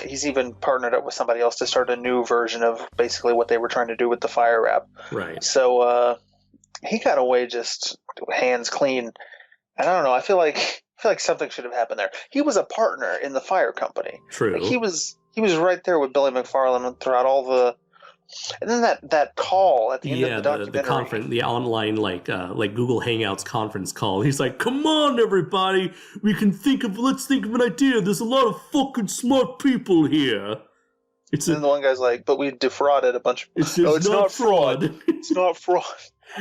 [SPEAKER 2] He's even partnered up with somebody else to start a new version of basically what they were trying to do with the Fyre rap.
[SPEAKER 1] Right.
[SPEAKER 2] So he got away just hands clean. And I don't know. I feel like something should have happened there. He was a partner in the Fyre company.
[SPEAKER 1] True.
[SPEAKER 2] Like he was right there with Billy McFarland throughout all the. And then that call at the end of the documentary.
[SPEAKER 1] The conference, the online like Google Hangouts conference call. He's like, "Come on, everybody, let's think of an idea. There's a lot of fucking smart people here."
[SPEAKER 2] And the one guy's like, "But we defrauded a bunch of."
[SPEAKER 1] It's not fraud.
[SPEAKER 2] It's not fraud.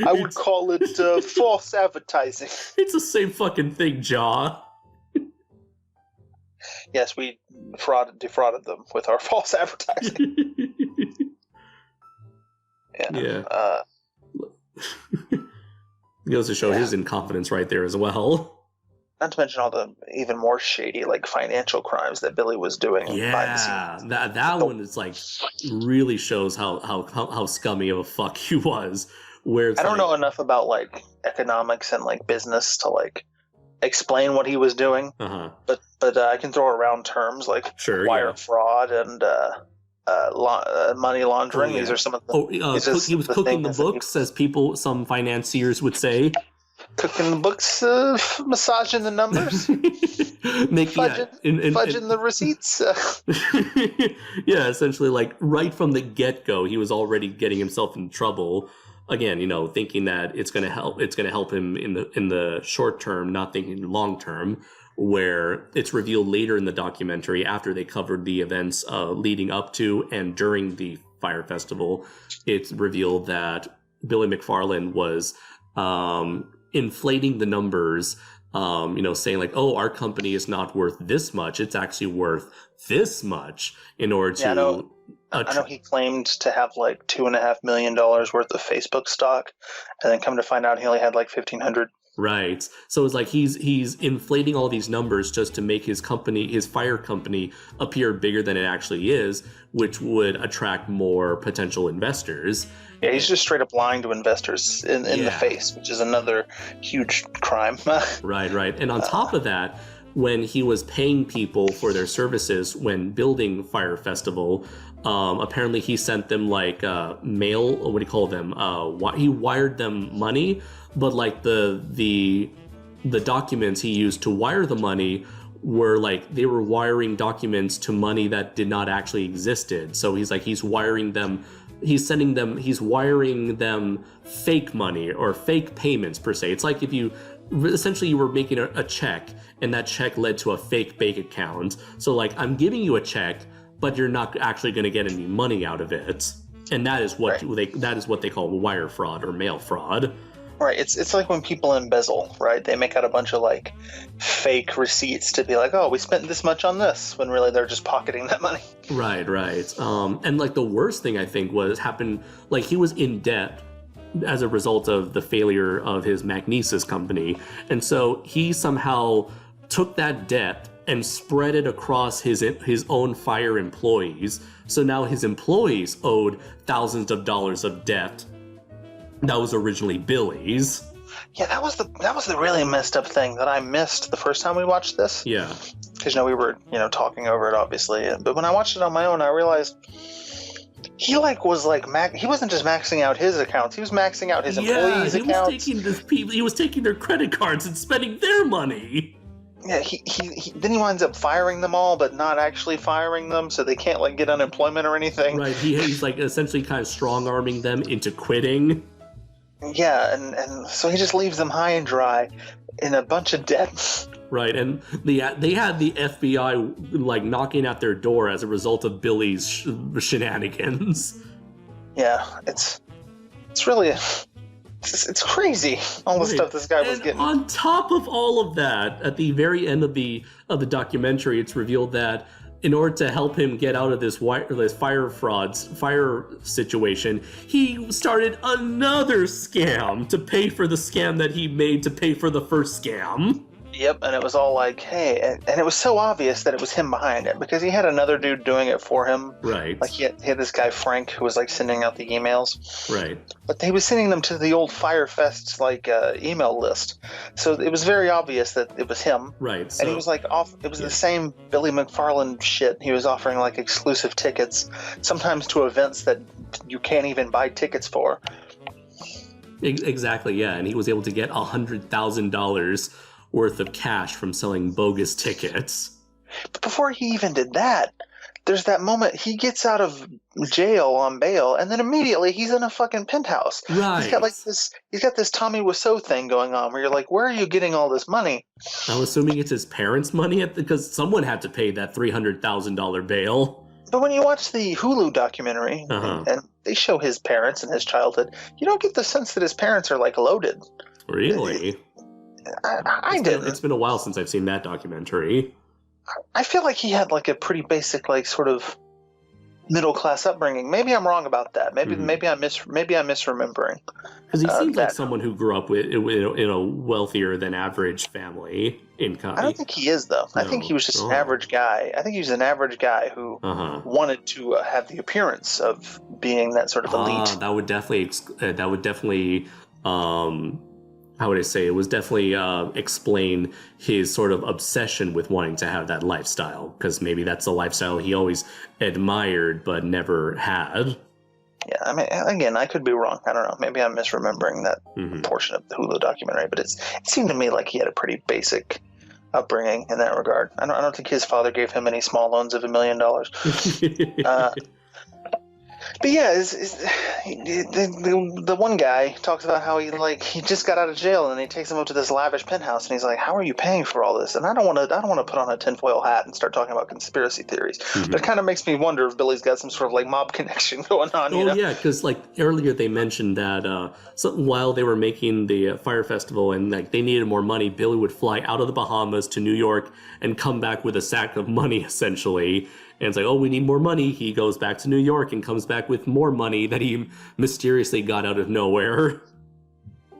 [SPEAKER 2] I would call it false advertising.
[SPEAKER 1] It's the same fucking thing, Ja.
[SPEAKER 2] Yes, we defrauded them with our false advertising.
[SPEAKER 1] Yeah. Goes to show his incompetence right there as well.
[SPEAKER 2] Not to mention all the even more shady like financial crimes that Billy was doing.
[SPEAKER 1] Yeah, that one is like really shows how scummy of a fuck he was. Where
[SPEAKER 2] I don't know enough about like economics and like business to like explain what he was doing. But I can throw around terms like wire fraud and money laundering. These are some of the.
[SPEAKER 1] He was cooking the books, as some financiers would say.
[SPEAKER 2] Cooking the books, massaging the numbers, fudging the receipts.
[SPEAKER 1] Yeah, essentially, like right from the get-go, he was already getting himself in trouble. Again, thinking that it's going to help him in the short term, not thinking long term. Where it's revealed later in the documentary, after they covered the events leading up to and during the Fyre Festival, it's revealed that Billy McFarland was inflating the numbers, saying like, "Oh, our company is not worth this much; it's actually worth this much." In order to,
[SPEAKER 2] I know he claimed to have like $2.5 million worth of Facebook stock, and then come to find out he only had like 1,500.
[SPEAKER 1] Right. So it's like he's inflating all these numbers just to make his Fyre company, appear bigger than it actually is, which would attract more potential investors.
[SPEAKER 2] Yeah, he's just straight up lying to investors in the face, which is another huge crime.
[SPEAKER 1] Right. And on top of that, when he was paying people for their services when building Fyre Festival, apparently he sent them like mail. What do you call them? He wired them money. But like the documents he used to wire the money were like they were wiring documents to money that did not actually existed. So he's wiring them, he's wiring them fake money or fake payments per se. It's like if you were making a check and that check led to a fake bank account. So like I'm giving you a check, but you're not actually going to get any money out of it. And that is what they call wire fraud or mail fraud.
[SPEAKER 2] Right. It's like when people embezzle, right? They make out a bunch of like fake receipts to be like, oh, we spent this much on this, when really they're just pocketing that money.
[SPEAKER 1] Right. And like the worst thing I think happened, like he was in debt as a result of the failure of his Magnesis company. And so he somehow took that debt and spread it across his own Fyre employees. So now his employees owed thousands of dollars of debt that was originally Billy's.
[SPEAKER 2] Yeah, that was the really messed up thing that I missed the first time we watched this.
[SPEAKER 1] Yeah.
[SPEAKER 2] Because we were talking over it obviously, but when I watched it on my own, I realized he wasn't just maxing out his accounts; he was maxing out his employees' accounts.
[SPEAKER 1] He was taking their credit cards and spending their money.
[SPEAKER 2] Yeah, then he winds up firing them all, but not actually firing them, so they can't like get unemployment or anything.
[SPEAKER 1] Right, he's like essentially kind of strong-arming them into quitting.
[SPEAKER 2] Yeah, and so he just leaves them high and dry in a bunch of debt.
[SPEAKER 1] Right, and they had the FBI like knocking at their door as a result of Billy's shenanigans.
[SPEAKER 2] Yeah, it's really it's crazy, all the stuff this guy was getting.
[SPEAKER 1] On top of all of that, at the very end of the documentary, it's revealed that in order to help him get out of this Fyre situation, he started another scam to pay for the scam that he made to pay for the first scam.
[SPEAKER 2] Yep, and it was all like, hey, and it was so obvious that it was him behind it, because he had another dude doing it for him.
[SPEAKER 1] Right.
[SPEAKER 2] Like he had this guy, Frank, who was like sending out the emails.
[SPEAKER 1] Right.
[SPEAKER 2] But he was sending them to the old Firefest email list. So it was very obvious that it was him.
[SPEAKER 1] Right.
[SPEAKER 2] And he was like the same Billy McFarlane shit. He was offering like exclusive tickets, sometimes to events that you can't even buy tickets for.
[SPEAKER 1] Exactly, yeah. And he was able to get $100,000 worth of cash from selling bogus tickets.
[SPEAKER 2] But before he even did that, there's that moment he gets out of jail on bail, and then immediately he's in a fucking penthouse.
[SPEAKER 1] Right.
[SPEAKER 2] He's got this Tommy Wiseau thing going on where you're like, where are you getting all this money?
[SPEAKER 1] I'm assuming it's his parents' money because someone had to pay that $300,000 bail.
[SPEAKER 2] But when you watch the Hulu documentary, and they show his parents and his childhood, you don't get the sense that his parents are like loaded.
[SPEAKER 1] Really?
[SPEAKER 2] I didn't.
[SPEAKER 1] It's been a while since I've seen that documentary.
[SPEAKER 2] I feel like he had like a pretty basic, like sort of middle class upbringing. Maybe I'm wrong about that. Maybe I'm misremembering.
[SPEAKER 1] Because he seems like someone who grew up in a wealthier than average family income.
[SPEAKER 2] I don't think he is though. I think he was just an average guy. I think he was an average guy who wanted to have the appearance of being that sort of elite.
[SPEAKER 1] That would definitely. How would I say? It was definitely explain his sort of obsession with wanting to have that lifestyle, because maybe that's a lifestyle he always admired but never had.
[SPEAKER 2] Yeah, I mean, again, I could be wrong. I don't know. Maybe I'm misremembering that portion of the Hulu documentary, but it seemed to me like he had a pretty basic upbringing in that regard. I don't think his father gave him any small loans of $1 million. But yeah, the one guy talks about how he just got out of jail, and then he takes him up to this lavish penthouse, and he's like, "How are you paying for all this?" And I don't want to put on a tinfoil hat and start talking about conspiracy theories, but it kind of makes me wonder if Billy's got some sort of like mob connection going on.
[SPEAKER 1] Yeah, because like earlier they mentioned that while they were making the Fyre Festival and like they needed more money, Billy would fly out of the Bahamas to New York and come back with a sack of money essentially. And it's like, oh, we need more money. He goes back to New York and comes back with more money that he mysteriously got out of nowhere.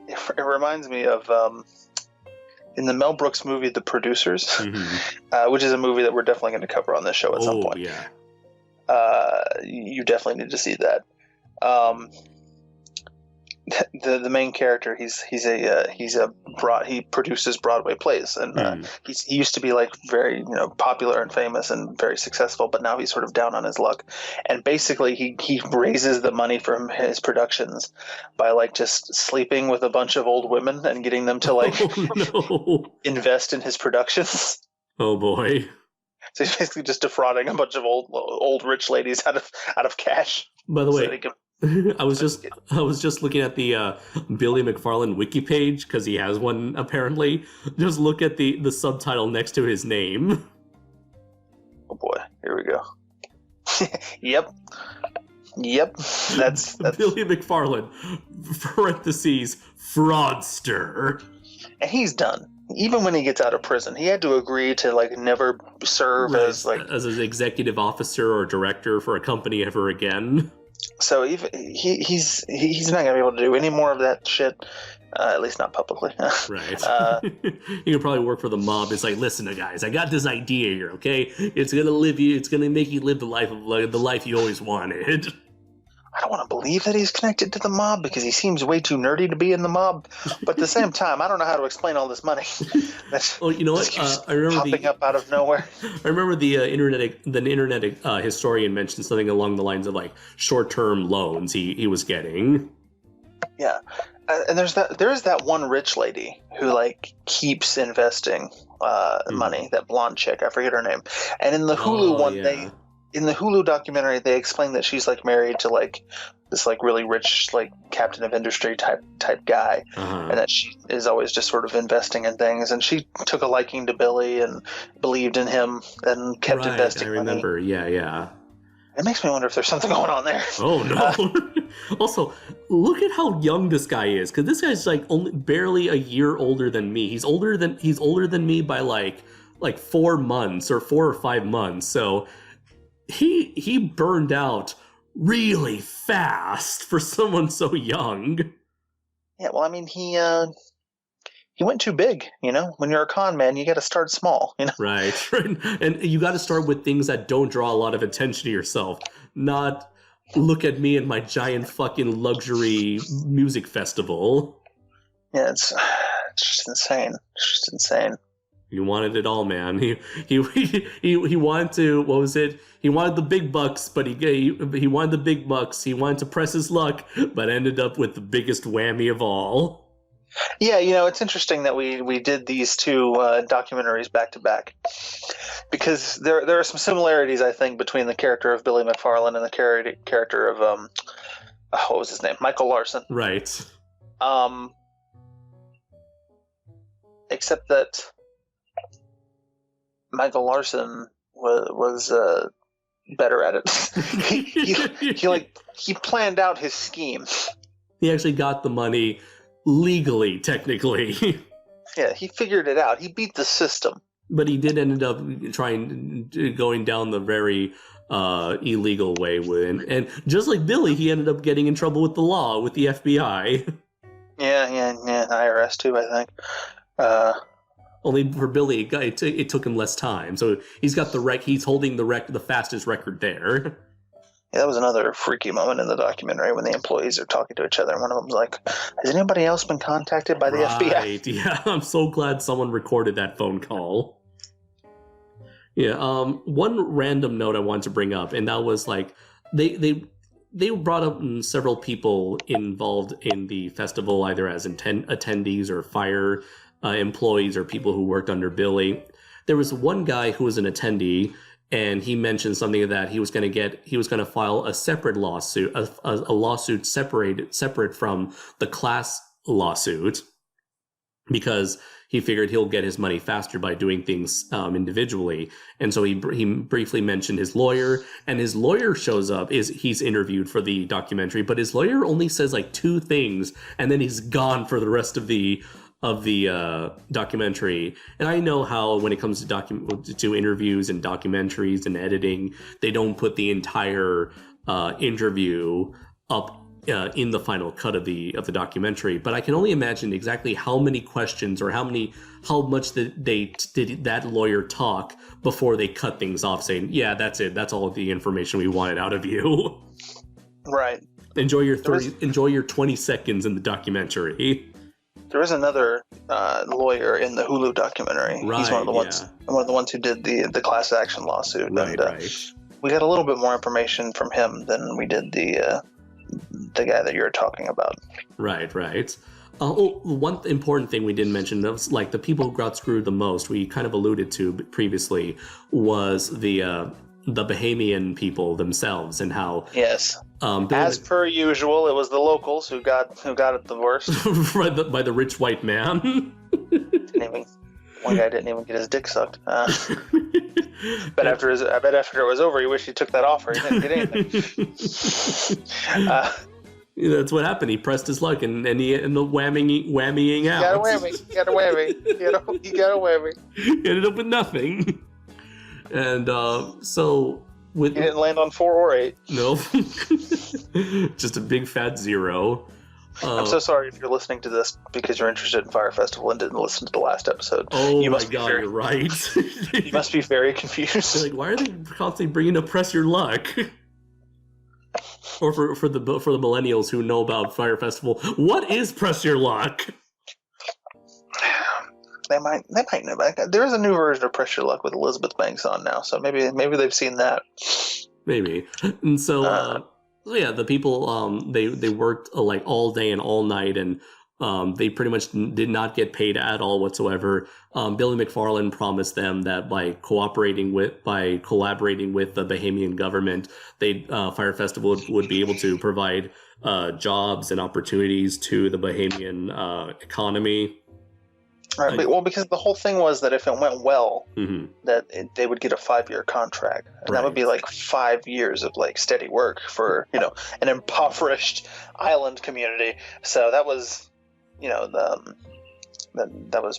[SPEAKER 2] It reminds me of in the Mel Brooks movie, The Producers, which is a movie that we're definitely going to cover on this show at some point.
[SPEAKER 1] Yeah.
[SPEAKER 2] You definitely need to see that. The main character, he produces Broadway plays, and he used to be like very popular and famous and very successful, but now he's sort of down on his luck, and basically he raises the money from his productions by like just sleeping with a bunch of old women and getting them to like invest in his productions.
[SPEAKER 1] Oh boy!
[SPEAKER 2] So he's basically just defrauding a bunch of old rich ladies out of cash.
[SPEAKER 1] By the way. I was just looking at the Billy McFarlane wiki page because he has one apparently. Just look at the subtitle next to his name.
[SPEAKER 2] Oh boy, here we go. Yep. Yep, that's
[SPEAKER 1] Billy McFarland, parentheses, fraudster.
[SPEAKER 2] And he's done. Even when he gets out of prison, he had to agree to like never serve as an
[SPEAKER 1] executive officer or director for a company ever again.
[SPEAKER 2] So even he's not gonna be able to do any more of that shit. At least not publicly.
[SPEAKER 1] Right. You can probably work for the mob. It's like, listen, guys, I got this idea here. Okay, it's gonna make you live the life you always wanted.
[SPEAKER 2] I don't want to believe that he's connected to the mob because he seems way too nerdy to be in the mob. But at the same time, I don't know how to explain all this money.
[SPEAKER 1] Well, you know what? I remember
[SPEAKER 2] popping up out of nowhere.
[SPEAKER 1] I remember the internet historian mentioned something along the lines of like short-term loans he was getting.
[SPEAKER 2] Yeah, and there is that one rich lady who like keeps investing money. That blonde chick, I forget her name. And in the Hulu In the Hulu documentary, they explain that she's like married to like this like really rich like captain of industry type guy, and that she is always just sort of investing in things. And she took a liking to Billy and believed in him and kept investing. I
[SPEAKER 1] remember. Money. Yeah.
[SPEAKER 2] It makes me wonder if there's something going on there.
[SPEAKER 1] Oh no! Also, look at how young this guy is, because this guy's like only barely a year older than me. He's older than me by like 4 months or 4 or 5 months. So. He burned out really fast for someone so young.
[SPEAKER 2] Yeah, well, I mean, he went too big, you know? When you're a con man, you got to start small, you know?
[SPEAKER 1] Right. And you got to start with things that don't draw a lot of attention to yourself. Not look at me and my giant fucking luxury music festival.
[SPEAKER 2] Yeah, it's just insane. It's just insane.
[SPEAKER 1] He wanted it all, man. He wanted to, what was it? He wanted the big bucks, but he wanted the big bucks. He wanted to press his luck, but ended up with the biggest whammy of all.
[SPEAKER 2] Yeah, you know, it's interesting that we did these two documentaries back to back, because there are some similarities, I think, between the character of Billy McFarland and the character of what was his name, Michael Larson.
[SPEAKER 1] Right.
[SPEAKER 2] Except that Michael Larson was better at it. he planned out his scheme.
[SPEAKER 1] He actually got the money legally, technically.
[SPEAKER 2] Yeah, he figured it out. He beat the system.
[SPEAKER 1] But he did end up going down the very illegal way with, and just like Billy, he ended up getting in trouble with the law, with the FBI. Yeah,
[SPEAKER 2] IRS too, I think.
[SPEAKER 1] Only for Billy, it took him less time. So he's got he's holding the fastest record there.
[SPEAKER 2] Yeah, that was another freaky moment in the documentary when the employees are talking to each other. And one of them's like, has anybody else been contacted by the FBI?
[SPEAKER 1] Yeah, I'm so glad someone recorded that phone call. Yeah, one random note I wanted to bring up, and that was like, they brought up several people involved in the festival, either as attendees or Fyre employees or people who worked under Billy. There was one guy who was an attendee, and he mentioned something that he was going to file a separate lawsuit, a lawsuit separate from the class lawsuit, because he figured he'll get his money faster by doing things individually. And so he briefly mentioned his lawyer, and his lawyer shows up. He's interviewed for the documentary, but his lawyer only says like 2 things, and then he's gone for the rest of the documentary. And I know how when it comes to interviews and documentaries and editing, they don't put the entire interview up in the final cut of the documentary. But I can only imagine exactly how many questions or how much did that lawyer talk before they cut things off, saying, "Yeah, that's it. That's all of the information we wanted out of you."
[SPEAKER 2] Right.
[SPEAKER 1] Enjoy your 20 seconds in the documentary.
[SPEAKER 2] There is another lawyer in the Hulu documentary.
[SPEAKER 1] Right,
[SPEAKER 2] he's one of the ones who did the class action lawsuit.
[SPEAKER 1] Right, right.
[SPEAKER 2] We got a little bit more information from him than we did the guy that you're talking about.
[SPEAKER 1] Right. One important thing we didn't mention, that was like the people who got screwed the most, we kind of alluded to previously, was the Bahamian people themselves, and how
[SPEAKER 2] as per usual, it was the locals who got it the worst
[SPEAKER 1] by the rich white man.
[SPEAKER 2] One guy didn't even get his dick sucked. But I bet after it was over, he wished he took that offer. He didn't get anything.
[SPEAKER 1] That's what happened. He pressed his luck, and the whammying out.
[SPEAKER 2] He got a whammy.
[SPEAKER 1] He ended up with nothing. And so with
[SPEAKER 2] he didn't land on 4 or 8.
[SPEAKER 1] No, just a big fat 0.
[SPEAKER 2] I'm so sorry if you're listening to this because you're interested in Fyre Festival and didn't listen to the last episode.
[SPEAKER 1] Oh my god, you're right.
[SPEAKER 2] You must be very confused.
[SPEAKER 1] Like, why are they constantly bringing up Press Your Luck? Or for the millennials who know about Fyre Festival, what is Press Your Luck?
[SPEAKER 2] They might know about it. There is a new version of Press Your Luck with Elizabeth Banks on now, so maybe they've seen that.
[SPEAKER 1] Maybe. And so yeah, the people they worked like all day and all night, and they pretty much did not get paid at all whatsoever. Billy McFarland promised them that by collaborating with the Bahamian government, Fyre Festival would be able to provide jobs and opportunities to the Bahamian economy.
[SPEAKER 2] Right, well, because the whole thing was that if it went well, that they would get a 5-year contract, and that would be like 5 years of like steady work for an impoverished island community. So that was, that was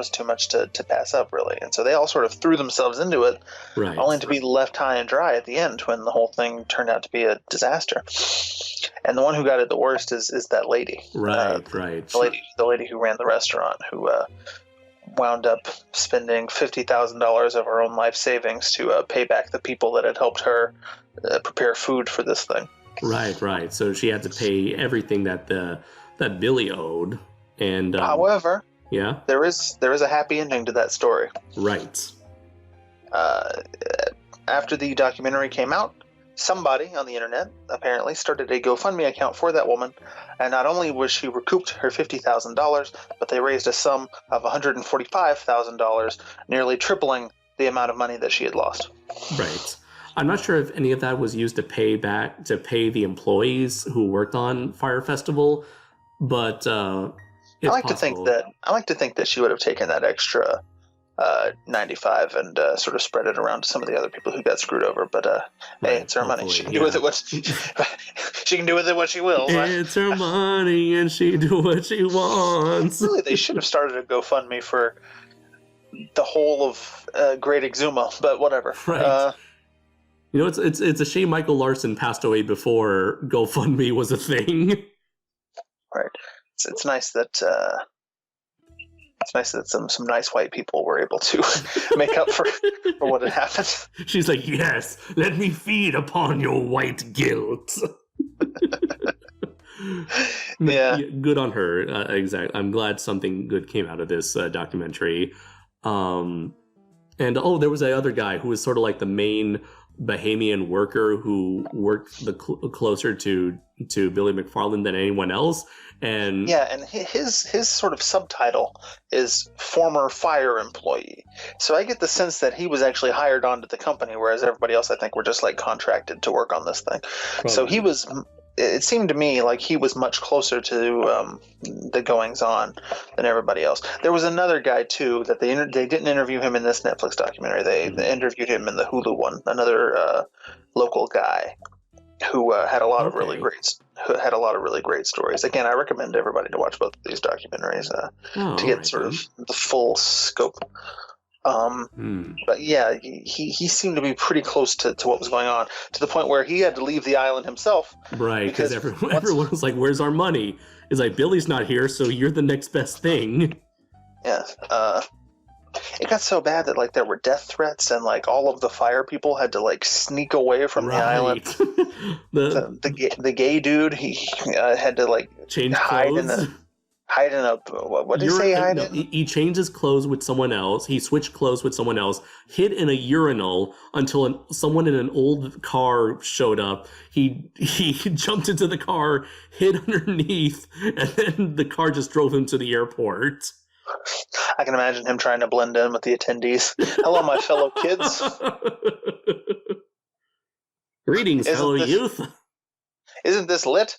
[SPEAKER 2] too much to pass up, really. And so they all sort of threw themselves into it, only to be left high and dry at the end when the whole thing turned out to be a disaster. And the one who got it the worst is that lady.
[SPEAKER 1] Right.
[SPEAKER 2] The lady who ran the restaurant, who wound up spending $50,000 of her own life savings to pay back the people that had helped her prepare food for this thing.
[SPEAKER 1] Right. So she had to pay everything that Billy owed. And
[SPEAKER 2] however,
[SPEAKER 1] yeah,
[SPEAKER 2] there is a happy ending to that story.
[SPEAKER 1] Right.
[SPEAKER 2] After the documentary came out, somebody on the internet apparently started a GoFundMe account for that woman, and not only was she recouped her $50,000, but they raised a sum of $145,000, nearly tripling the amount of money that she had lost.
[SPEAKER 1] Right. I'm not sure if any of that was used to pay the employees who worked on Fyre Festival, but I like to think
[SPEAKER 2] that she would have taken that extra 95 and sort of spread it around to some of the other people who got screwed over. But hey, it's her money. She can do with it what she can do with it what she wills.
[SPEAKER 1] It's her money, and she do what she wants.
[SPEAKER 2] Really, they should have started a GoFundMe for the whole of Great Exuma, but whatever.
[SPEAKER 1] Right. It's a shame Michael Larson passed away before GoFundMe was a thing.
[SPEAKER 2] Right. It's nice that some nice white people were able to make up for what had happened.
[SPEAKER 1] She's like, yes, let me feed upon your white guilt.
[SPEAKER 2] Yeah,
[SPEAKER 1] good on her. Exactly. I'm glad something good came out of this documentary. And there was that other guy who was sort of like the main Bahamian worker who worked closer to Billy McFarland than anyone else. And his sort of subtitle is former Fyre employee. So I get the sense that he was actually hired onto the company, whereas everybody else, I think, were just like contracted to work on this thing. Probably. So it seemed to me like he was much closer to the goings on than everybody else. There was another guy too that they didn't interview him in this Netflix documentary. They interviewed him in the Hulu one. Another local guy who had a lot of really great stories. Again, I recommend everybody to watch both of these documentaries to get sort of the full scope. But yeah, he seemed to be pretty close to what was going on, to the point where he had to leave the island himself. Right, because everyone was like, "Where's our money?" It's like, Billy's not here, so you're the next best thing.
[SPEAKER 2] Yeah. It got so bad that like there were death threats, and like all of the Fyre people had to like sneak away from the island. the gay dude, he had to like hide in a what did he say?
[SPEAKER 1] He changed his clothes with someone else. He switched clothes with someone else. Hid in a urinal until someone in an old car showed up. He jumped into the car, hid underneath, and then the car just drove him to the airport.
[SPEAKER 2] I can imagine him trying to blend in with the attendees. Hello, my fellow kids.
[SPEAKER 1] Greetings, fellow youth.
[SPEAKER 2] Isn't this lit?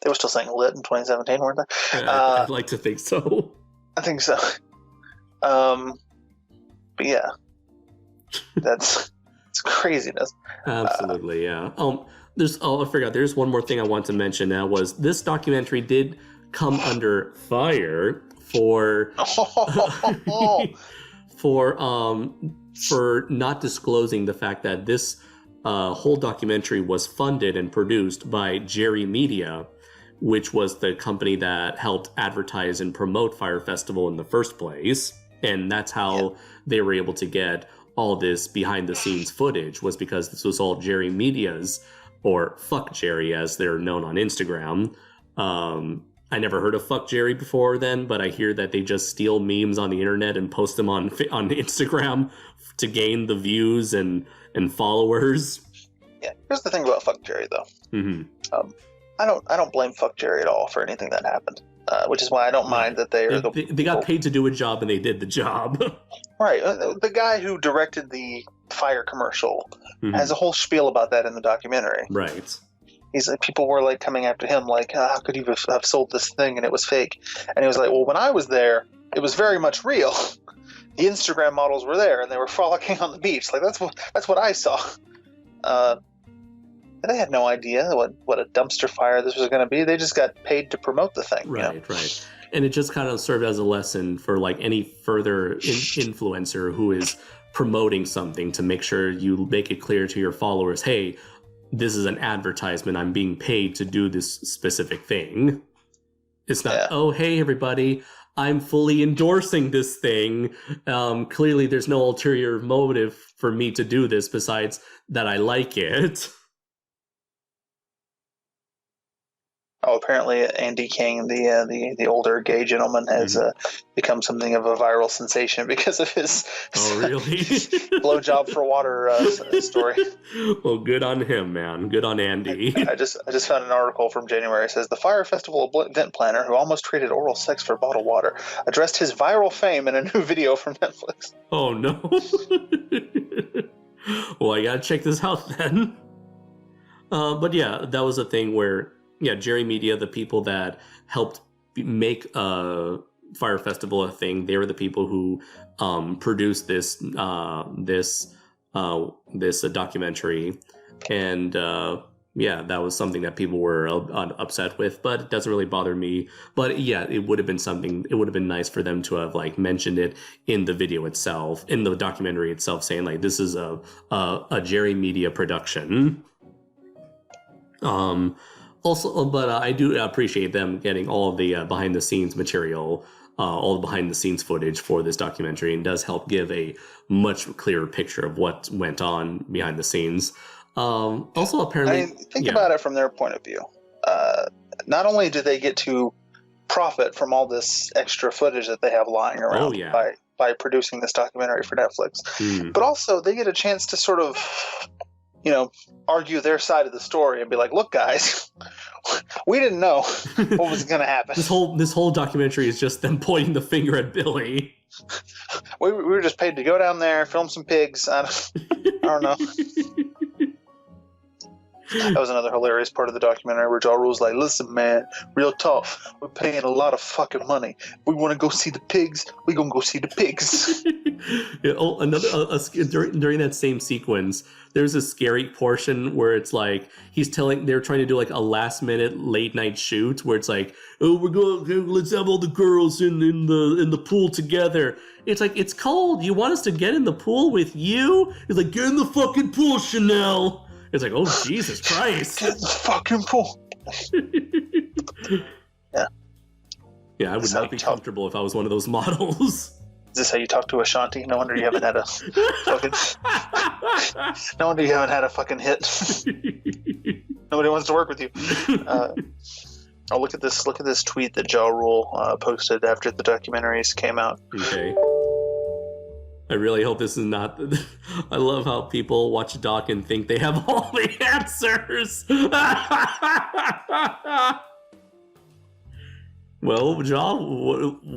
[SPEAKER 2] They were still saying lit in 2017, weren't they?
[SPEAKER 1] I'd like to think so.
[SPEAKER 2] I think so. But yeah, it's craziness.
[SPEAKER 1] Absolutely, yeah. I forgot. There's one more thing I want to mention. Now was this documentary did come under fire for for not disclosing the fact that this whole documentary was funded and produced by Jerry Media, which was the company that helped advertise and promote Fyre Festival in the first place. And that's how they were able to get all this behind the scenes footage, was because this was all Jerry Media's, or Fuck Jerry as they're known on Instagram. I never heard of Fuck Jerry before then, but I hear that they just steal memes on the internet and post them on Instagram to gain the views and followers.
[SPEAKER 2] Yeah, here's the thing about Fuck Jerry, though.
[SPEAKER 1] Mm-hmm.
[SPEAKER 2] I don't blame Fuck Jerry at all for anything that happened, which is why I don't mind that they
[SPEAKER 1] got paid to do a job and they did the job.
[SPEAKER 2] Right. The guy who directed the Fyre commercial has a whole spiel about that in the documentary.
[SPEAKER 1] Right.
[SPEAKER 2] He's like, people were like coming after him, like, how could you have sold this thing and it was fake? And he was like, well, when I was there, it was very much real. The Instagram models were there and they were frolicking on the beach. Like that's what I saw. They had no idea what a dumpster fire this was going to be. They just got paid to promote the thing.
[SPEAKER 1] Right,
[SPEAKER 2] you know?
[SPEAKER 1] Right. And it just kind of served as a lesson for like any further influencer who is promoting something, to make sure you make it clear to your followers, hey, this is an advertisement. I'm being paid to do this specific thing. It's not, oh, hey, everybody, I'm fully endorsing this thing. Clearly, there's no ulterior motive for me to do this besides that I like it.
[SPEAKER 2] Oh, apparently Andy King, the older gay gentleman, has become something of a viral sensation because of his blowjob for water story.
[SPEAKER 1] Well, good on him, man. Good on Andy.
[SPEAKER 2] I just found an article from January. It says the Fyre Festival event planner who almost traded oral sex for bottled water addressed his viral fame in a new video from Netflix.
[SPEAKER 1] Oh no! Well, I gotta check this out then. But yeah, that was a thing where. Yeah, Jerry Media, the people that helped make Fyre Festival a thing, they were the people who produced this documentary, and yeah, that was something that people were upset with, but it doesn't really bother me. But yeah, it would have been something. It would have been nice for them to have like mentioned it in the video itself, in the documentary itself, saying like this is a Jerry Media production. Also, but I do appreciate them getting all of the behind-the-scenes material, all the behind-the-scenes footage for this documentary, and does help give a much clearer picture of what went on behind the scenes. Also, apparently...
[SPEAKER 2] think about it from their point of view. Not only do they get to profit from all this extra footage that they have lying around by producing this documentary for Netflix, but also they get a chance to sort of... argue their side of the story and be like, look, guys, we didn't know what was going to happen.
[SPEAKER 1] This whole documentary is just them pointing the finger at Billy.
[SPEAKER 2] We were just paid to go down there, film some pigs. I don't know. That was another hilarious part of the documentary where Ja Rule's like, listen, man, real talk, we're paying a lot of fucking money. If we want to go see the pigs, we're going to go see the pigs.
[SPEAKER 1] Yeah, during that same sequence, there's a scary portion where it's like they're trying to do like a last minute late night shoot where it's like, oh, let's have all the girls in the pool together. It's like, it's cold. You want us to get in the pool with you? It's like, get in the fucking pool, Chanel. It's like, oh, Jesus Christ.
[SPEAKER 2] Get in the fucking pool. Yeah.
[SPEAKER 1] Yeah, I would not be comfortable if I was one of those models.
[SPEAKER 2] Is this how you talk to Ashanti? No wonder you haven't had a fucking... No wonder you haven't had a fucking hit. Nobody wants to work with you. Look at this tweet that Ja Rule posted after the documentaries came out.
[SPEAKER 1] Okay. I really hope this is not... I love how people watch a doc and think they have all the answers. Well, Ja,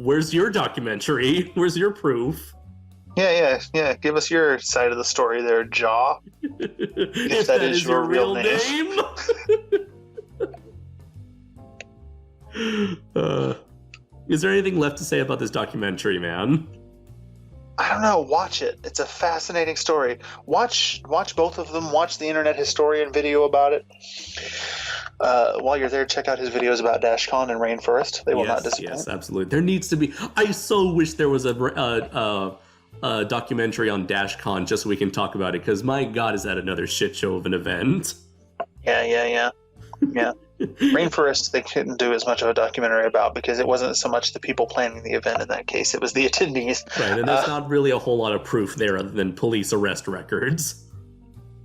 [SPEAKER 1] where's your documentary? Where's your proof?
[SPEAKER 2] Yeah. Give us your side of the story there, Ja.
[SPEAKER 1] If that is your real name. Is there anything left to say about this documentary, man?
[SPEAKER 2] I don't know. Watch it. It's a fascinating story. Watch both of them. Watch the Internet Historian video about it. While you're there, check out his videos about DashCon and Rainforest. They will not disappoint.
[SPEAKER 1] Yes, absolutely. There needs to be. I so wish there was a documentary on DashCon just so we can talk about it, because my God, is that another shit show of an event?
[SPEAKER 2] Yeah. Rainforest, they couldn't do as much of a documentary about because it wasn't so much the people planning the event in that case. It was the attendees.
[SPEAKER 1] Right, and there's not really a whole lot of proof there other than police arrest records.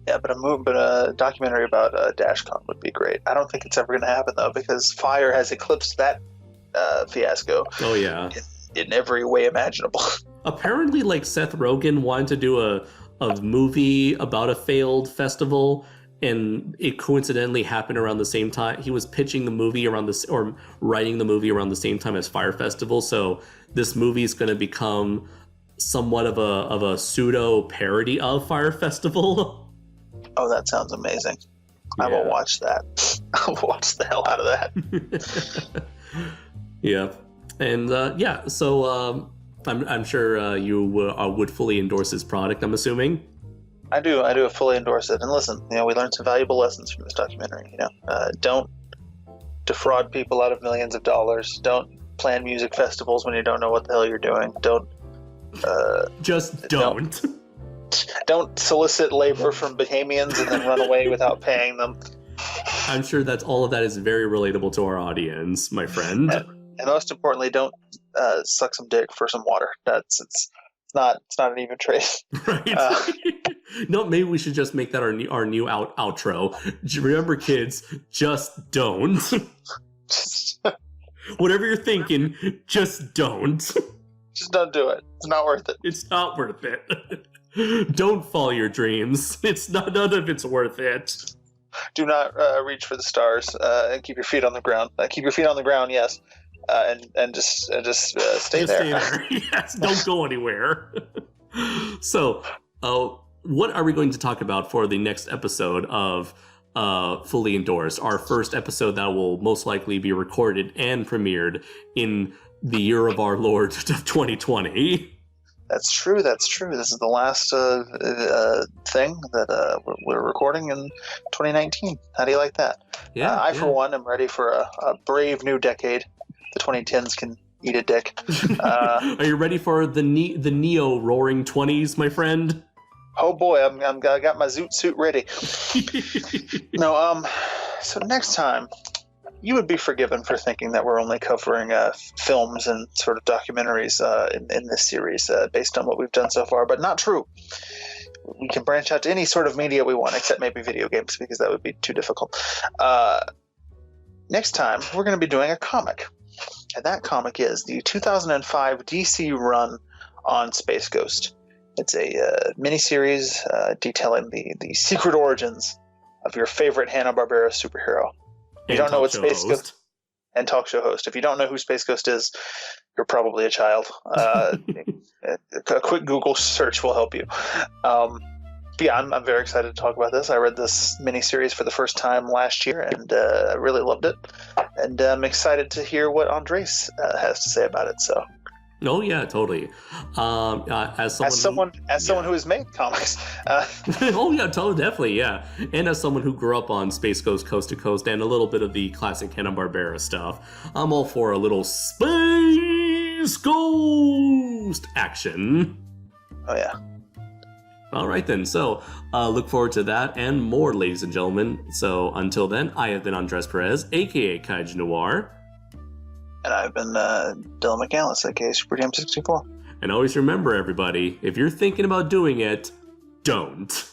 [SPEAKER 2] Yeah, but a documentary about DashCon would be great. I don't think it's ever going to happen, though, because Fyre has eclipsed that fiasco.
[SPEAKER 1] Oh, yeah.
[SPEAKER 2] In every way imaginable.
[SPEAKER 1] Apparently, like, Seth Rogen wanted to do a movie about a failed festival, and it coincidentally happened around the same time. He was pitching the movie or writing the movie around the same time as Fyre Festival, so this movie is going to become somewhat of a pseudo parody of Fyre Festival.
[SPEAKER 2] Oh, that sounds amazing.
[SPEAKER 1] Yeah.
[SPEAKER 2] I will watch that. I'll watch the hell out of that.
[SPEAKER 1] Yeah. And so I'm sure you would fully endorse this product, I'm assuming.
[SPEAKER 2] I do fully endorse it. And listen, we learned some valuable lessons from this documentary. Don't defraud people out of millions of dollars. Don't plan music festivals when you don't know what the hell you're doing. Don't Don't solicit labor from Bahamians and then run away without paying them.
[SPEAKER 1] I'm sure that's all of that is very relatable to our audience, my friend.
[SPEAKER 2] And most importantly, don't suck some dick for some water. It's not an even trade.
[SPEAKER 1] Right. No, maybe we should just make that our new outro. Remember, kids, just don't. Whatever you're thinking, just don't.
[SPEAKER 2] Just don't do it. It's not worth it.
[SPEAKER 1] It's not worth it. Don't follow your dreams. None of it's worth it.
[SPEAKER 2] Do not reach for the stars and keep your feet on the ground. Keep your feet on the ground, yes. And just stay there.
[SPEAKER 1] Stay there. Yes, don't go anywhere. So, what are we going to talk about for the next episode of Fully Endorsed? Our first episode that will most likely be recorded and premiered in the year of our Lord of 2020.
[SPEAKER 2] That's true. This is the last thing that we're recording in 2019. How do you like that?
[SPEAKER 1] Yeah.
[SPEAKER 2] I, for one, am ready for a brave new decade. The 2010s can eat a dick.
[SPEAKER 1] Are you ready for the Neo Roaring 20s, my friend?
[SPEAKER 2] Oh boy, I got my zoot suit ready. No, so next time, you would be forgiven for thinking that we're only covering films and sort of documentaries in this series based on what we've done so far, but not true. We can branch out to any sort of media we want, except maybe video games, because that would be too difficult. Next time, we're going to be doing a comic. And that comic is the 2005 DC run on Space Ghost. It's a miniseries detailing the secret origins of your favorite Hanna-Barbera superhero. If you don't know what Space Ghost and talk show host. If you don't know who Space Ghost is, you're probably a child. A quick Google search will help you. But yeah, I'm very excited to talk about this. I read this miniseries for the first time last year, and I really loved it. And I'm excited to hear what Andres has to say about it. So.
[SPEAKER 1] Oh yeah, totally. As someone
[SPEAKER 2] who has made comics.
[SPEAKER 1] Oh yeah, totally, definitely, yeah. And as someone who grew up on Space Ghost Coast to Coast and a little bit of the classic Hanna-Barbera stuff, I'm all for a little Space Ghost action.
[SPEAKER 2] Oh yeah.
[SPEAKER 1] All right then. So look forward to that and more, ladies and gentlemen. So until then, I have been Andres Perez, aka Kaiju Noir.
[SPEAKER 2] And I've been Dylan McAllis, aka Super DM 64.
[SPEAKER 1] And always remember, everybody, if you're thinking about doing it, don't.